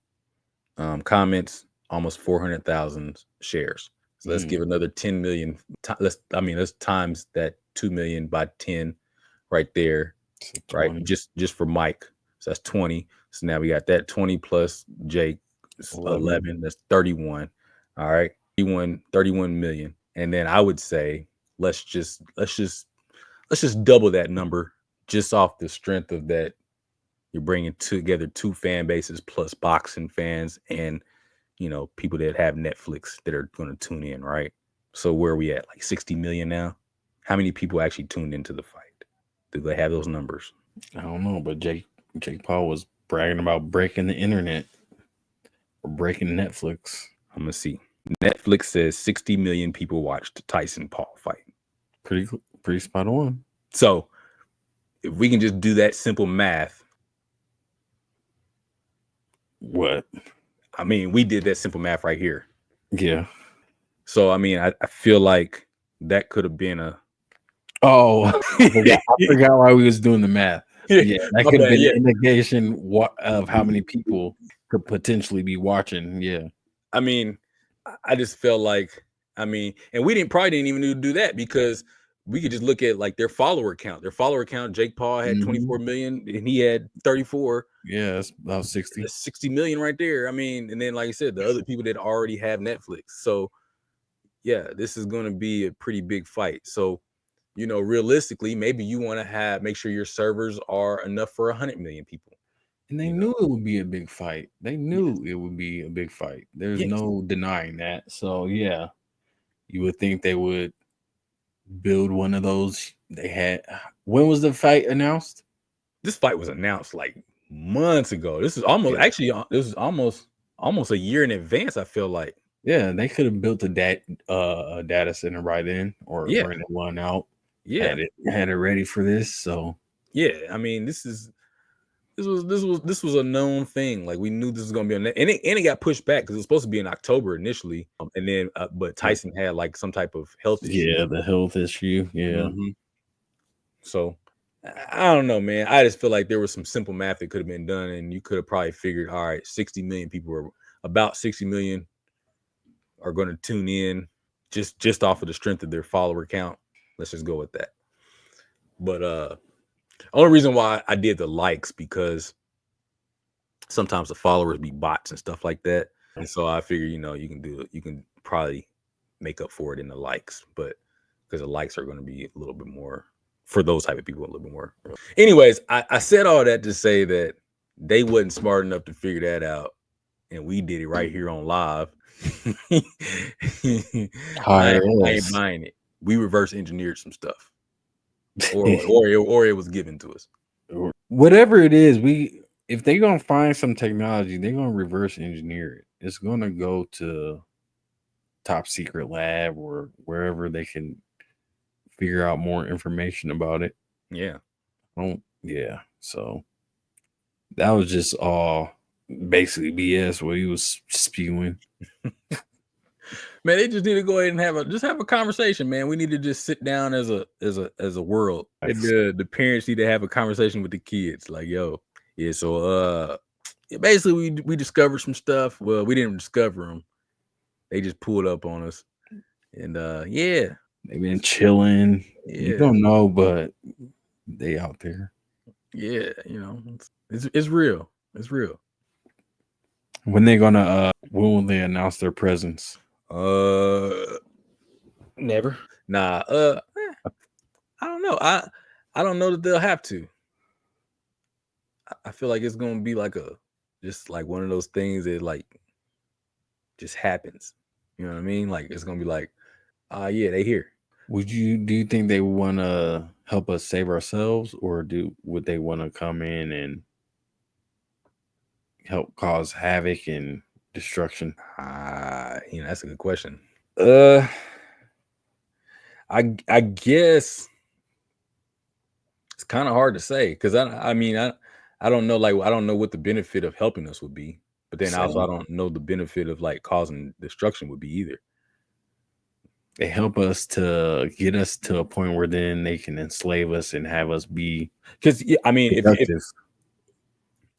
comments, almost 400,000 shares. So let's give another 10 million. Let's times that 2 million by 10 right there. So right. Just for Mike. So that's 20. So now we got that 20 plus Jake, 11. That's 31. All right. 31 million. And then I would say let's just double that number just off the strength of that. You're bringing together two fan bases plus boxing fans and, people that have Netflix that are going to tune in, right? So where are we at? Like 60 million now? How many people actually tuned into the fight? Do they have those numbers? I don't know, but Jake Paul was bragging about breaking the internet or breaking Netflix. I'm going to see. Netflix says 60 million people watched the Tyson Paul fight. Pretty spot on. So if we can just do that simple math. What? I mean, we did that simple math right here. Yeah. So, I mean, I feel like that could have been a... Oh, I forgot why we was doing the math. Yeah, that could have been an indication of how many people could potentially be watching. Yeah. I mean, I just felt like, and we probably didn't even need to do that because we could just look at like their follower count. Jake Paul had 24 million and he had 34. Yeah, that's about 60. That's 60 million right there. I mean, and then like I said, the other people that already have Netflix. So yeah, this is going to be a pretty big fight. So, realistically, maybe you want to make sure your servers are enough for 100 million people. And they knew it would be a big fight. It would be a big fight. There's no denying that. So yeah, you would think they would build one of those. They had. When was the fight announced? This fight was announced like months ago. This is almost a year in advance. I feel like. Yeah, they could have built a data center right then, or rented one out. Yeah, had it ready for this. So yeah. I mean, this was a known thing. Like we knew this was gonna be, and it got pushed back because it was supposed to be in October initially, and then but Tyson had like some type of health issue. yeah, the health issue. Yeah. So I don't know, man. I just feel like there was some simple math that could have been done, and you could have probably figured, all right, 60 million people are about 60 million are going to tune in just off of the strength of their follower count. Let's just go with that. But only reason why I did the likes because sometimes the followers be bots and stuff like that, and so I figure you can do it. You can probably make up for it in the likes, but because the likes are going to be a little bit more for those type of people, a little bit more. Anyways, I said all that to say that they wasn't smart enough to figure that out, and we did it right here on live. I ain't buying it. We reverse engineered some stuff, or it was given to us. Whatever it is, if they're gonna find some technology, they're gonna reverse engineer it. It's gonna go to top secret lab or wherever they can figure out more information about it. Yeah. Yeah. So that was just all basically BS what he was spewing. Man, they just need to go ahead and have a conversation, man. We need to just sit down as a world. And the parents need to have a conversation with the kids. Like, yo, yeah. So basically we discovered some stuff. Well, we didn't discover them. They just pulled up on us. And yeah. They've been chilling. Yeah. You don't know, but they out there. Yeah, it's real. It's real. When they when will they announce their presence? Never. Nah. I don't know. I don't know that they'll have to. I feel like it's gonna be like just like one of those things that like just happens. You know what I mean? Like it's gonna be like, yeah, they here. Do you think they want to help us save ourselves, or would they want to come in and help cause havoc and destruction? That's a good question. I guess it's kind of hard to say because I don't know, like I don't know what the benefit of helping us would be, but then also I don't know the benefit of like causing destruction would be either. They help us to get us to a point where then they can enslave us and have us be. Because I mean, if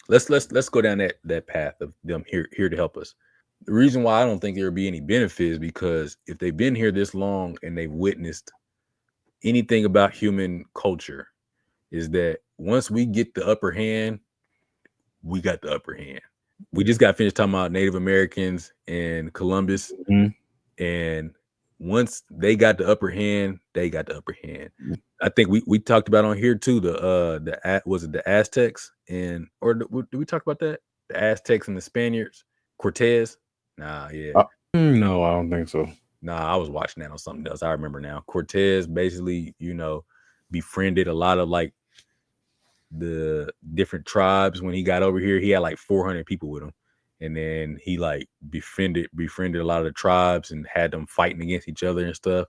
let's go down that path of them here to help us. The reason why I don't think there would be any benefit is because if they've been here this long and they've witnessed anything about human culture, is that once we get the upper hand, we got the upper hand. We just got finished talking about Native Americans and Columbus, and once they got the upper hand, they got the upper hand. I think we talked about on here too. Was it the Aztecs did we talk about that? The Aztecs and the Spaniards, Cortez. Nah, yeah. No, I don't think so. Nah, I was watching that on something else. I remember now. Cortez basically, befriended a lot of like the different tribes when he got over here. He had like 400 people with him. And then he like befriended a lot of the tribes and had them fighting against each other and stuff.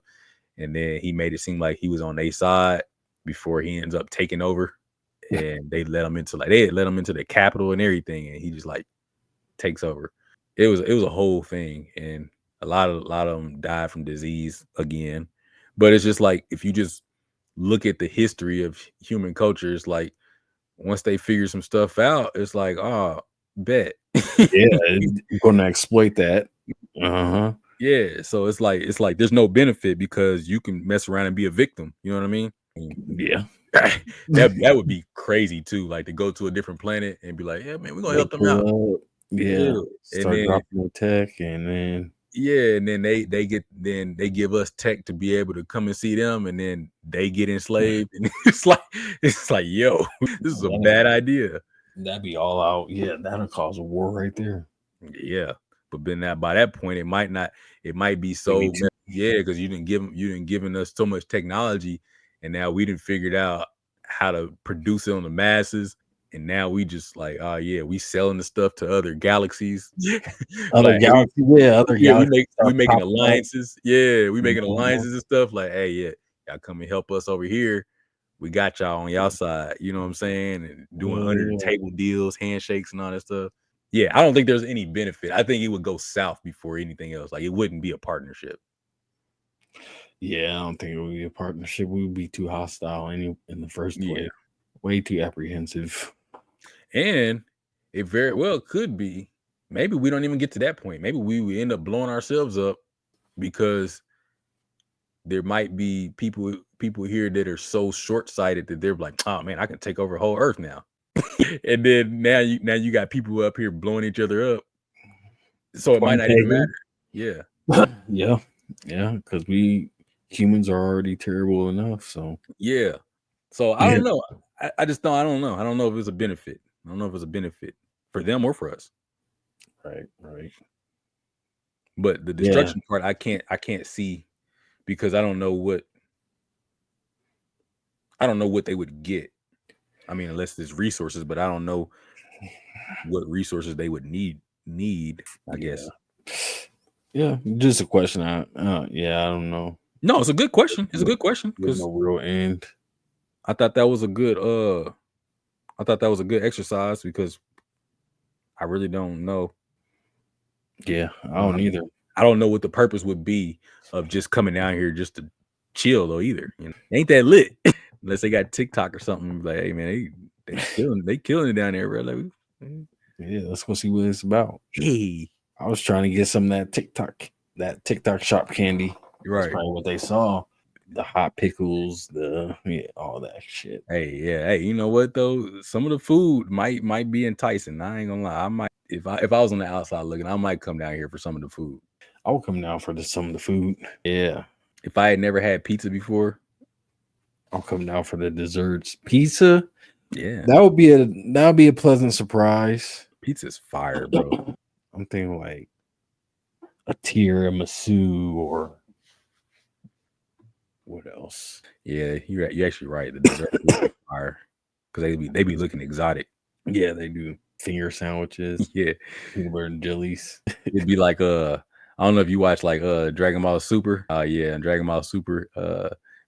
And then he made it seem like he was on their side before he ends up taking over. And they let him into the capital and everything. And he just like takes over. It was a whole thing. And a lot of them died from disease again. But it's just like, if you just look at the history of human culture, it's like once they figure some stuff out, it's like, oh, bet. Yeah, you're gonna exploit that. Yeah, so it's like there's no benefit because you can mess around and be a victim. You know what I mean? Yeah. that would be crazy too, like to go to a different planet and be like, yeah, man, we're gonna help them out. Yeah. Start dropping the tech, and then and then they give us tech to be able to come and see them, and then they get enslaved. And it's like, yo, this is a bad idea. That'd be all out. Yeah, that'll cause a war right there. Yeah, but then by that point, it might be so. Yeah, because you didn't given us so much technology, and now we didn't figured out how to produce it on the masses, and now we just like, oh yeah, we selling the stuff to other galaxies. Other galaxies, we making alliances. Yeah, we making alliances and stuff. Like, hey, yeah, Y'all come and help us over here. We got y'all on y'all side. You know what I'm saying? And doing under the table deals, handshakes, and all that stuff. Yeah, I don't think there's any benefit. I think it would go south before anything else. Like, it wouldn't be a partnership. Yeah, I don't think it would be a partnership. We would be too hostile in the first place. Yeah. Way too apprehensive. And it very well could be. Maybe we don't even get to that point. Maybe we end up blowing ourselves up because there might be people here that are so short-sighted that they're like, oh man, I can take over whole earth now. And then now you got people up here blowing each other up. So it might not even matter. Yeah. Yeah. Because we humans are already terrible enough. So yeah. So I don't know. I just don't. I don't know. I don't know if it's a benefit. I don't know if it's a benefit for them or for us. Right. But the destruction part, I can't see because I don't know what they would get. I mean, unless there's resources, but I don't know what resources they would need. I guess. Yeah, just a question. I don't know. No, it's a good question. It's a good question There's no real end. I thought that was a good exercise because I really don't know. Yeah, I don't either. I don't know what the purpose would be of just coming down here just to chill though either. You know, ain't that lit? Unless they got TikTok or something. Like, hey man, they killing it down there, bro. Like, yeah, let's go see what it's about. Hey, I was trying to get some of that TikTok shop candy. Right. That's probably what they saw. The hot pickles, all that shit. Hey, you know what though? Some of the food might be enticing. I ain't gonna lie. I might if I was on the outside looking, I might come down here for some of the food. I would come down for some of the food. Yeah. If I had never had pizza before, I'll come down for the desserts. Pizza? Yeah. That would be a pleasant surprise. Pizza's fire, bro. I'm thinking like a tiramisu or what else? Yeah, you're actually right. The dessert is fire because they be looking exotic. Yeah, they do. Finger sandwiches. Yeah, peanut butter and jellies. It'd be like I don't know if you watch like Dragon Ball Super. Yeah, and Dragon Ball Super,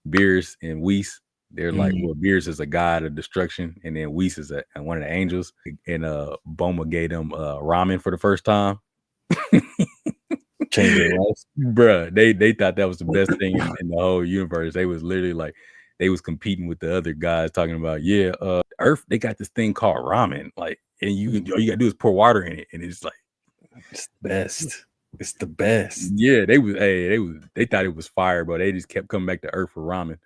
Beerus and Whis. They're like, well, Beerus is a god of destruction, and then Whis is one of the angels. And Boma gave them ramen for the first time. Change their lives. Bruh, they thought that was the best thing in the whole universe. They was literally like, they was competing with the other guys talking about, Earth, they got this thing called ramen. Like, and all you gotta do is pour water in it, and it's like, it's the best. It's the best. Yeah, they thought it was fire, but they just kept coming back to Earth for ramen.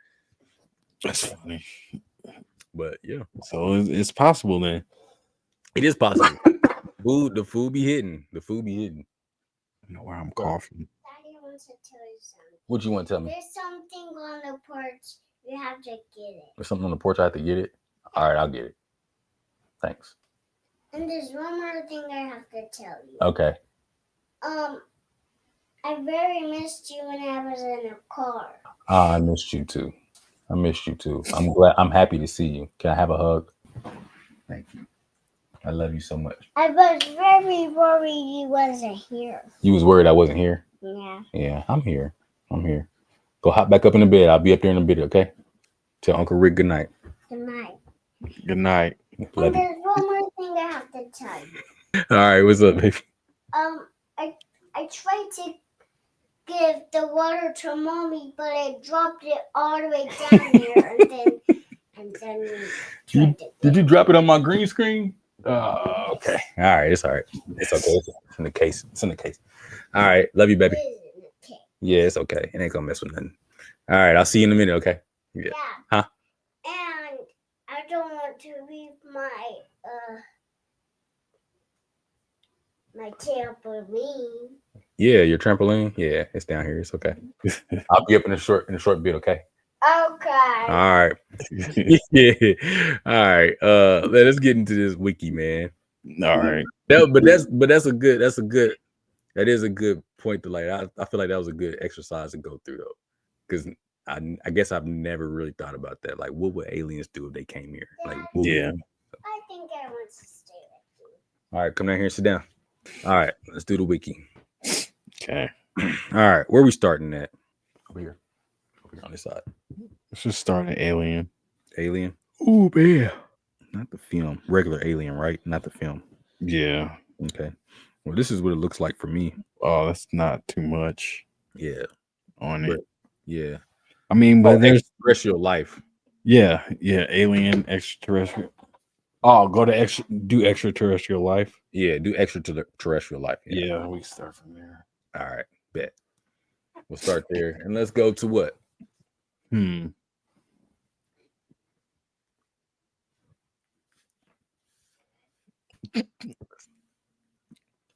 That's funny. But yeah. So it's possible then. It is possible. The food be hitting. The food be hitting. I know why I'm coughing. Daddy wants to tell you something. What you want to tell me? There's something on the porch. You have to get it. There's something on the porch. I have to get it. All right, I'll get it. Thanks. And there's one more thing I have to tell you. Okay. I very missed you when I was in a car. I missed you too. I'm happy to see you. Can I have a hug? Thank you. I love you so much. I was very worried you wasn't here. You was worried I wasn't here? Yeah. Yeah, I'm here. Go hop back up in the bed. I'll be up there in a bit, okay? Tell Uncle Rick good night. Good night. Good night. And there's one more thing I have to tell you. All right, what's up, baby? I tried to give the water to Mommy, but I dropped it all the way down here, and then Did you drop it on my green screen? Okay. All right, it's all right. It's okay. It's in the case. All right, love you, baby. Yeah, it's okay. It ain't gonna mess with nothing. All right, I'll see you in a minute, okay? Yeah. Huh? And I don't want to leave my trampoline. Yeah, your trampoline. Yeah, it's down here. It's okay. I'll be up in a short bit, okay? Okay. All right. Yeah. All right. Let's get into this wiki, man. All right. That is a good point to like. I feel like that was a good exercise to go through though, because I guess I've never really thought about that. Like, what would aliens do if they came here? Like, yeah. I think I want to stay with you. All right, come down here and sit down. All right, let's do the wiki. Okay. All right, where we starting at? Over here. on this side. Let's just start an Alien. Alien. Ooh, man. Not the film. Regular Alien, right? Not the film. Yeah. Okay. Well, this is what it looks like for me. Oh, that's not too much Yeah. on But, it. yeah. I mean, but there's extraterrestrial life. yeah, Alien, extraterrestrial. Oh, go to do extraterrestrial life. Yeah, do extraterrestrial life. Yeah, we can start from there. All right, bet. We'll start there. And let's go to what?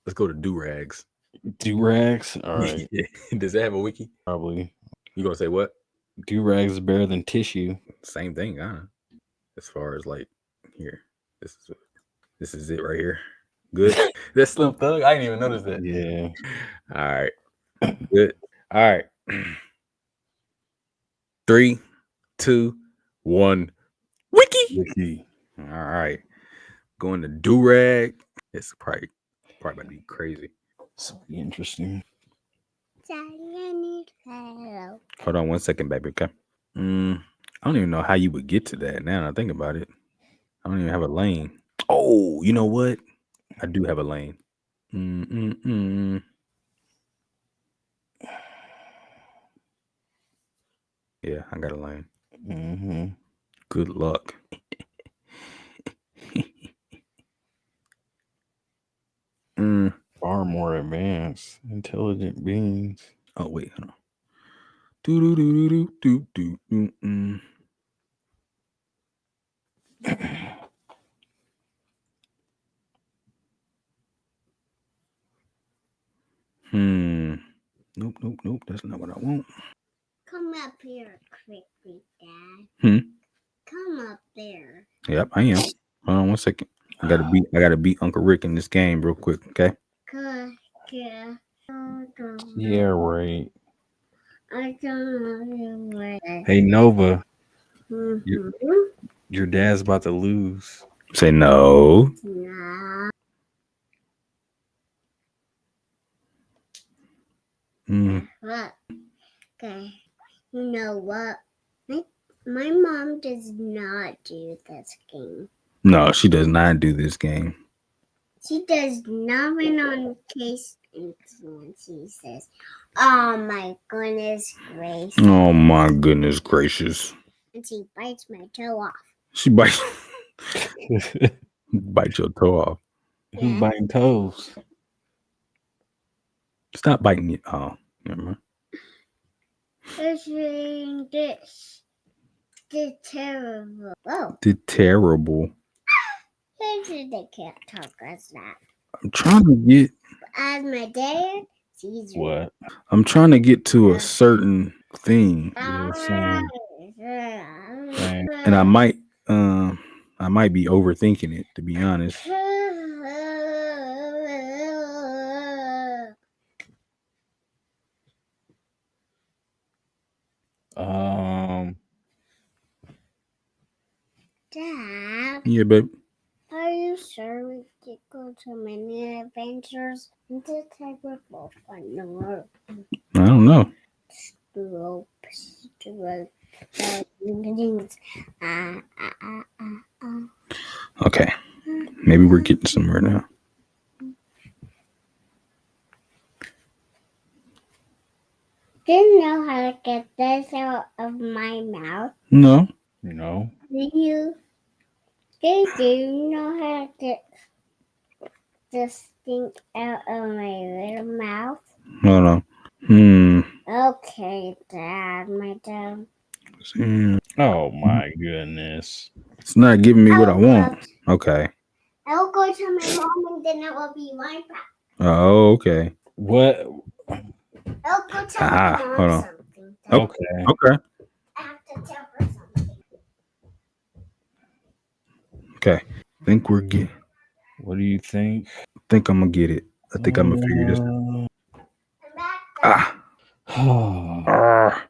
Let's go to do-rags. Do-rags? All right. Yeah. Does that have a wiki? Probably. You gonna say what? Do-rags is better than tissue. Same thing, huh? As far as like here. This is it right here. Good. That's Slim Thug. I didn't even notice that. Yeah. All right. Good. All right. 3, 2, 1. Wiki. All right. Going to do-rag. It's probably about to be crazy. This will be interesting. Hold on 1 second, baby. Okay. I don't even know how you would get to that now that I think about it. I don't even have a lane. Oh, you know what? I do have a lane. Yeah, I got a lane. Mm-hmm. Good luck. Far more advanced, intelligent beings. Oh, wait, hold on. Do. Nope. That's not what I want. Come up here quickly, Dad. Come up there. Yep, I am. Hold on 1 second. I gotta beat Uncle Rick in this game real quick, okay? Yeah. Yeah, right. I don't know. Hey, Nova, Mm-hmm. your dad's about to lose. Say no. No. What? Okay. You know what? My mom does not do this game. No, she does not do this game. She does not win on case influence. She says, "Oh my goodness gracious!" Oh my goodness gracious! And she bites my toe off. She bites your toe off. Who's biting toes? Stop biting it. Oh, never mind. It's doing this. The terrible. Oh. The terrible. They can't talk as that. I'm trying to get. As my dad, she's What? I'm trying to get to a certain thing, Yeah, same. and I might be overthinking it, to be honest. Dad, Yeah, babe. are you sure we could go to many adventures? Into terrible fun or I don't know. ropes. Okay, maybe we're getting somewhere now. Do you know how to get this out of my mouth? No. No. Do you know how to get this thing out of my little mouth? Hold on. Okay, Dad, my dad. Oh my goodness. It's not giving me what I want. Okay. I'll go to my mom and then it will be my back. Oh, okay. What? I'll go tell my mom hold on. something. Okay. Okay. I have to tell her something. Okay. Think we're getting. What do you think? I think I'm gonna get it. I think I'm gonna figure this out. I'm back.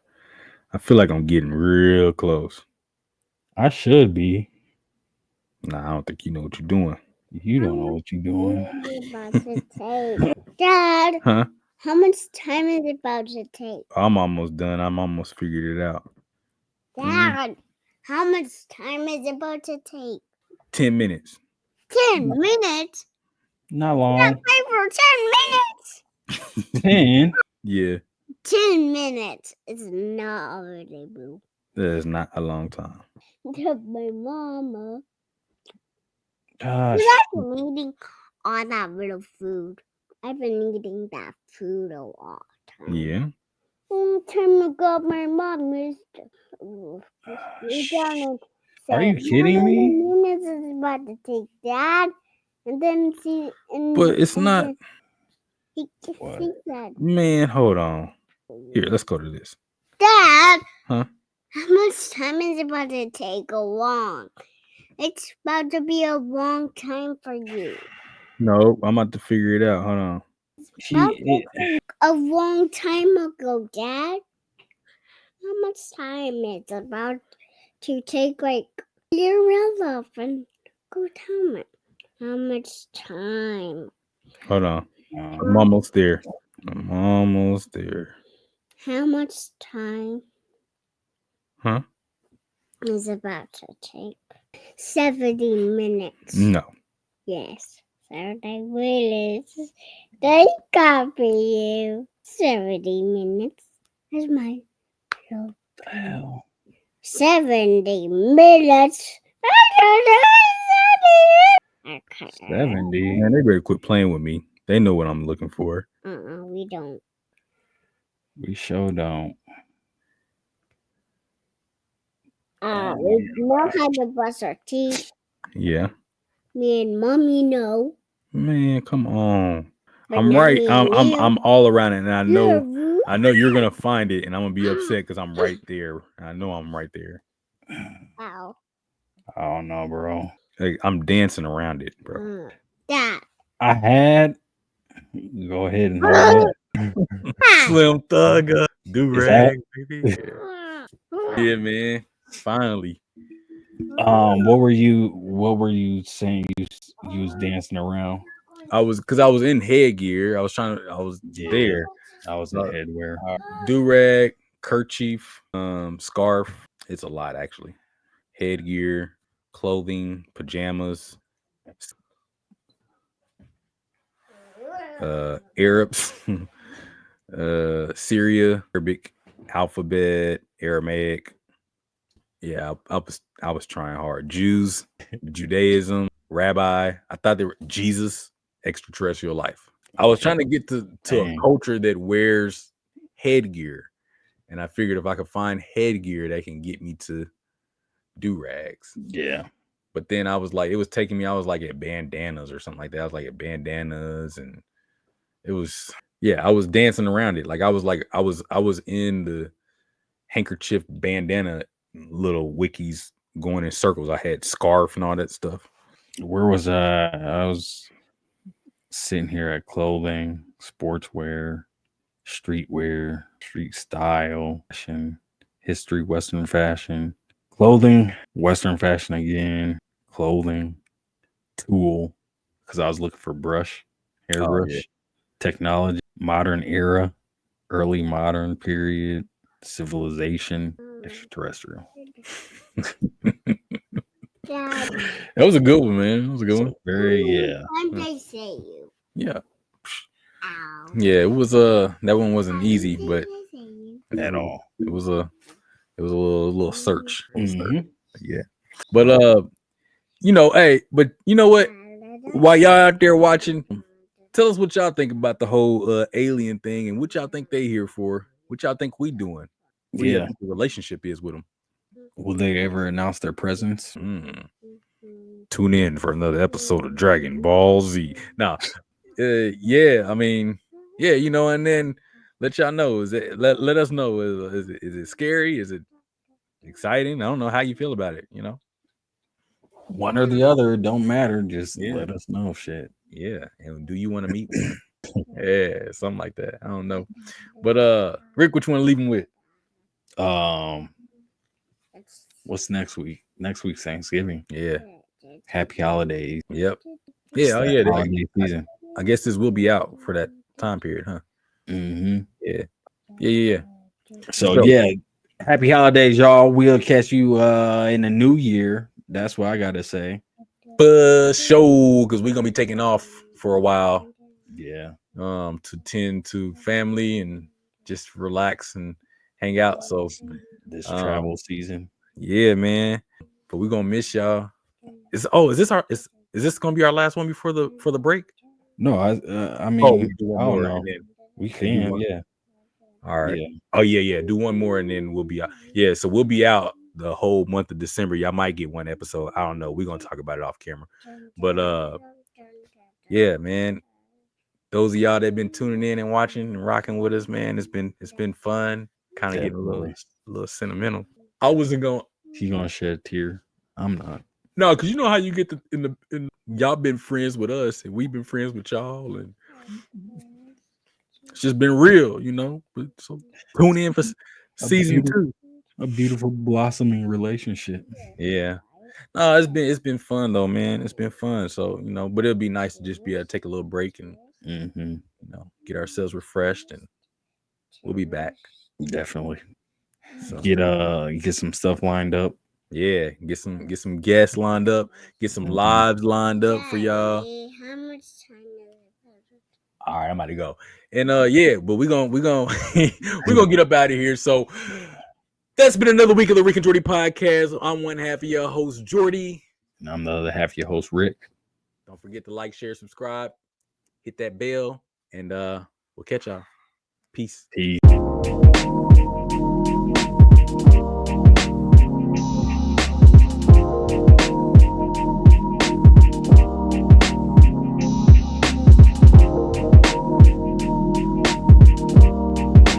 I feel like I'm getting real close. I should be. Nah, I don't think you know what you're doing. You don't know what you're doing. Dad, Huh? How much time is it about to take? I'm almost done. I'm almost figured it out. Dad, how much time is it about to take? 10 minutes. 10 minutes? Not long. Wait for 10 minutes. 10. Yeah, 10 minutes. It's not already blue. that is not a long time. My mama. Gosh. I've been eating all that little food. I've been eating that food a lot. Yeah. Time to go, my mom is down and Are you say, kidding "How many me? minutes is about to take, Dad?" And then she and But it's not. then he said, Man, hold on. Here, let's go to this. Dad, Huh? how much time is it about to take? A long. It's about to be a long time for you. No, I'm about to figure it out. Hold on. A long time ago, Dad. How much time is about to take? Like you're relevant. Go tell me. How much time? Hold on. I'm almost there. I'm almost there. How much time Huh? is about to take? 70 minutes. No. Yes. 70 minutes. They copy you. 70 minutes. That's my joke. Hell. 70 minutes. Okay. 70. Man, they better quit playing with me. They know what I'm looking for. We don't. We sure don't. We know how to brush our teeth. Yeah. Me and Mommy know. Man, come on. But I'm not right. me and you. I'm all around it, and I You're know rude. you're gonna find it, and I'm gonna be upset because I'm right there. I know I'm right there. Ow. I don't know, bro. Like, I'm dancing around it, bro. That. I had. Go ahead and hold up. Slim Thug, do Is that- rag, baby. Yeah, man. Finally. What were you saying you was dancing around? I was in headgear. I was there. I was in headwear. Do rag, kerchief, scarf. It's a lot actually. Headgear, clothing, pajamas, Arabs, Syria, Arabic, alphabet, Aramaic. Yeah, I was trying hard. Jews, Judaism, rabbi. I thought they were Jesus, extraterrestrial life. I was trying to get to a Dang. culture that wears headgear, and I figured if I could find headgear that can get me to do rags. Yeah. But then I was like, it was taking me. I was like at bandanas or something like that. I was like at bandanas, and it was I was dancing around it. Like I was in the handkerchief bandana little wikis going in circles. I had scarf and all that stuff. Where was I was sitting here at clothing, sportswear, streetwear, street style, fashion, history, Western fashion, clothing, Western fashion again, clothing, tool, because I was looking for brush, hairbrush, technology, modern era, early modern period, civilization, extraterrestrial. Dad. That was a good one, man. That was a good one. Very, yeah. When they say you. Yeah. Ow. Yeah, it was that one wasn't easy, but At all. it was a little search. Mhm. Yeah. But hey, but you know what? While y'all out there watching, tell us what y'all think about the whole alien thing and what y'all think they here for. What y'all think we doing? What do y'all think the relationship is with them? Will they ever announce their presence? Tune in for another episode of Dragon Ball Z. Now, yeah, I mean, yeah, and then let y'all know. Let us know. Is it scary? Is it exciting? I don't know how you feel about it. One or the other, it don't matter. Just Yeah. let us know. Shit. Yeah, and do you want to meet one? Yeah, something like that. I don't know, but Rick, which one to leave him with? What's next week? Next week's Thanksgiving. Yeah. Happy holidays. Yep. Yeah. Oh yeah. Holiday season. I guess this will be out for that time period, huh? Mm-hmm. Yeah. So yeah, happy holidays, y'all. We'll catch you in the new year. That's what I gotta say. For sure, because we're gonna be taking off for a while. Yeah. To tend to family and just relax and hang out. So This travel season. yeah, man. But we're gonna miss y'all. Is this gonna be our last one before the break? No, I We mean, do one I don't more know. and then We do can, one. yeah. All right. Yeah. Oh yeah. Do one more and then we'll be out. Yeah, so we'll be out the whole month of December. Y'all might get one episode. I don't know. We're gonna talk about it off camera. But yeah, man. Those of y'all that been tuning in and watching and rocking with us, man, it's been fun. Kind of getting a little sentimental. I wasn't going. She's gonna shed a tear. I'm not. No, because you know how you get y'all been friends with us and we've been friends with y'all, and it's just been real, you know. So tune in for season 2. A beautiful blossoming relationship. Yeah. No, it's been fun though, man. It's been fun. So, you know, but it'll be nice to just be able to take a little break and you know, get ourselves refreshed, and we'll be back. Definitely. So Get some stuff lined up. yeah, get some guests lined up, get some lives lined up for y'all. How much time is it? All right, I'm about to go. And yeah, but we're gonna we're gonna get up out of here. So that's been another week of the Rick and Jordy podcast. I'm one half of your host, Jordy. And I'm the other half of your host, Rick. Don't forget to like, share, subscribe, hit that bell, and we'll catch y'all. Peace. Peace.